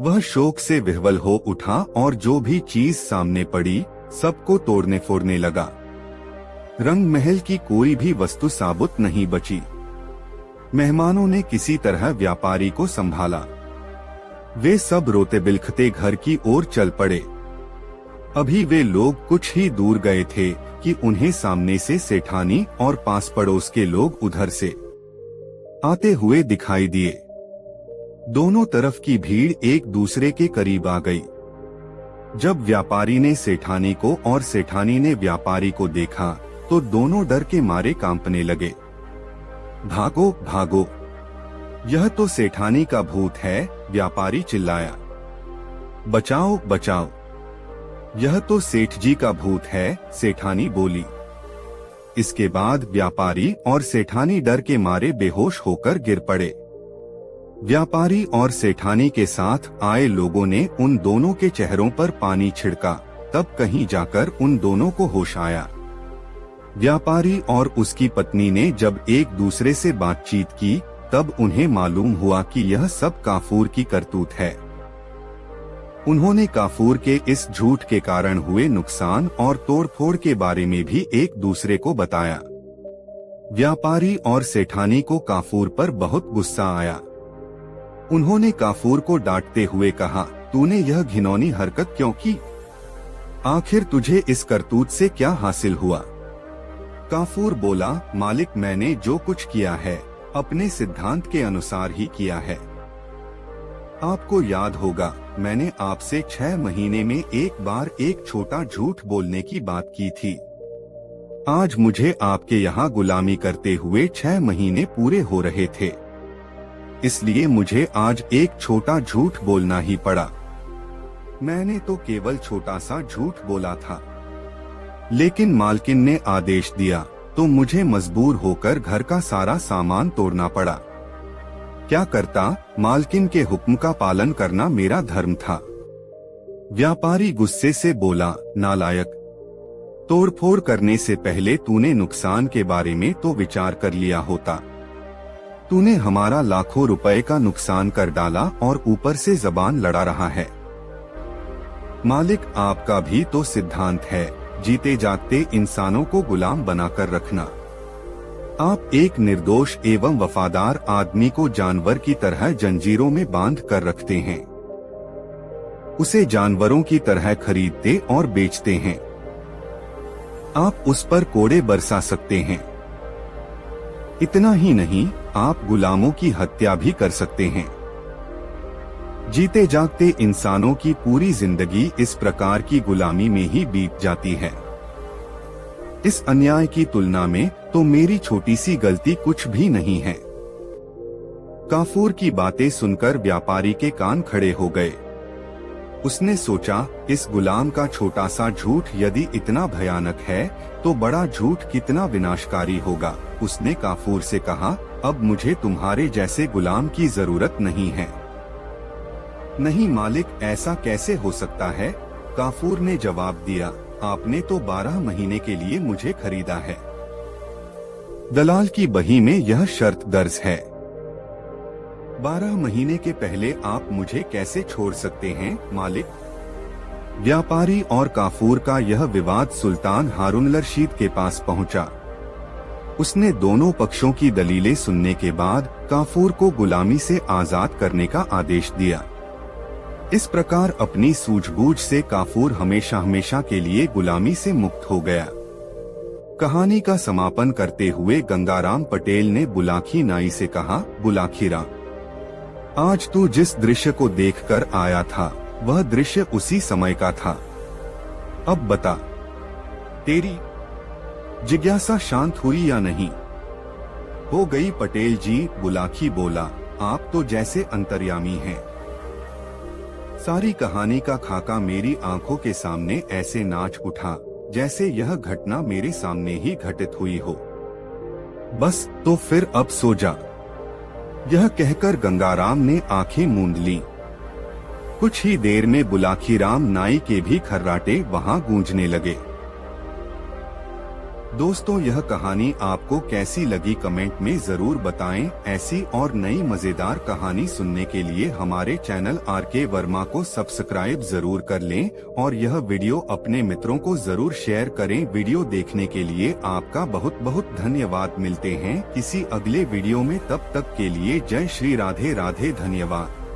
वह शोक से विह्वल हो उठा और जो भी चीज सामने पड़ी सबको तोड़ने फोड़ने लगा। रंग महल की कोई भी वस्तु साबुत नहीं बची। मेहमानों ने किसी तरह व्यापारी को संभाला। वे सब रोते बिलखते घर की ओर चल पड़े। अभी वे लोग कुछ ही दूर गए थे कि उन्हें सामने से सेठानी और पास पड़ोस के लोग उधर से आते हुए दिखाई दिए। दोनों तरफ की भीड़ एक दूसरे के करीब आ गई। जब व्यापारी ने सेठानी को और सेठानी ने व्यापारी को देखा तो दोनों डर के मारे कांपने लगे। भागो भागो, यह तो सेठानी का भूत है, व्यापारी चिल्लाया। बचाओ बचाओ, यह तो सेठ जी का भूत है, सेठानी बोली। इसके बाद व्यापारी और सेठानी डर के मारे बेहोश होकर गिर पड़े। व्यापारी और सेठानी के साथ आए लोगों ने उन दोनों के चेहरों पर पानी छिड़का, तब कहीं जाकर उन दोनों को होश आया। व्यापारी और उसकी पत्नी ने जब एक दूसरे से बातचीत की तब उन्हें मालूम हुआ कि यह सब काफूर की करतूत है। उन्होंने काफूर के इस झूठ के कारण हुए नुकसान और तोड़फोड़ के बारे में भी एक दूसरे को बताया। व्यापारी और सेठानी को काफूर पर बहुत गुस्सा आया। उन्होंने काफूर को डांटते हुए कहा, तूने यह घिनौनी हरकत क्यों की? आखिर तुझे इस करतूत से क्या हासिल हुआ? काफूर बोला, मालिक मैंने जो कुछ किया है अपने सिद्धांत के अनुसार ही किया है। आपको याद होगा मैंने आपसे 6 महीने में एक बार एक छोटा झूठ बोलने की बात की थी। आज मुझे आपके यहाँ गुलामी करते हुए 6 महीने पूरे हो रहे थे, इसलिए मुझे आज एक छोटा झूठ बोलना ही पड़ा। मैंने तो केवल छोटा सा झूठ बोला था, लेकिन मालकिन ने आदेश दिया तो मुझे मजबूर होकर घर का सारा सामान तोड़ना पड़ा। क्या करता, मालकिन के हुक्म का पालन करना मेरा धर्म था। व्यापारी गुस्से से बोला, नालायक, तोड़फोड़ करने से पहले तूने नुकसान के बारे में तो विचार कर लिया होता। तूने हमारा लाखों रुपए का नुकसान कर डाला और ऊपर से जबान लड़ा रहा है। मालिक आपका भी तो सिद्धांत है, जीते जागते इंसानों को गुलाम बनाकर रखना। आप एक निर्दोष एवं वफादार आदमी को जानवर की तरह जंजीरों में बांध कर रखते हैं, उसे जानवरों की तरह खरीदते और बेचते हैं। आप उस पर कोड़े बरसा सकते हैं। इतना ही नहीं, आप गुलामों की हत्या भी कर सकते हैं। जीते जागते इंसानों की पूरी जिंदगी इस प्रकार की गुलामी में ही बीत जाती है। इस अन्याय की तुलना में तो मेरी छोटी सी गलती कुछ भी नहीं है। काफूर की बातें सुनकर व्यापारी के कान खड़े हो गए। उसने सोचा, इस गुलाम का छोटा सा झूठ यदि इतना भयानक है तो बड़ा झूठ कितना विनाशकारी होगा। उसने काफूर से कहा, अब मुझे तुम्हारे जैसे गुलाम की जरूरत नहीं है। नहीं मालिक, ऐसा कैसे हो सकता है? काफूर ने जवाब दिया, आपने तो 12 महीने के लिए मुझे खरीदा है। दलाल की बही में यह शर्त दर्ज है। 12 महीने के पहले आप मुझे कैसे छोड़ सकते हैं मालिक? व्यापारी और काफूर का यह विवाद सुल्तान हारून रशीद के पास पहुंचा। उसने दोनों पक्षों की दलीलें सुनने के बाद काफूर को गुलामी से आजाद करने का आदेश दिया। इस प्रकार अपनी सूझबूझ से काफूर हमेशा हमेशा के लिए गुलामी से मुक्त हो गया। कहानी का समापन करते हुए गंगाराम पटेल ने बुलाखी नाई से कहा, बुलाखीरा, आज तू जिस दृश्य को देखकर आया था वह दृश्य उसी समय का था। अब बता, तेरी जिज्ञासा शांत हुई या नहीं? हो गई पटेल जी, बुलाकी बोला, आप तो जैसे अंतर्यामी हैं। सारी कहानी का खाका मेरी आंखों के सामने ऐसे नाच उठा जैसे यह घटना मेरे सामने ही घटित हुई हो। बस तो फिर अब सो जा, यह कहकर गंगाराम ने आंखें मूंद ली। कुछ ही देर में बुलाकीराम नाई के भी खर्राटे वहां गूंजने लगे। दोस्तों, यह कहानी आपको कैसी लगी कमेंट में जरूर बताएं। ऐसी और नई मजेदार कहानी सुनने के लिए हमारे चैनल RK वर्मा को सब्सक्राइब जरूर कर लें और यह वीडियो अपने मित्रों को जरूर शेयर करें। वीडियो देखने के लिए आपका बहुत बहुत धन्यवाद। मिलते हैं किसी अगले वीडियो में, तब तक के लिए जय श्री राधे राधे, धन्यवाद।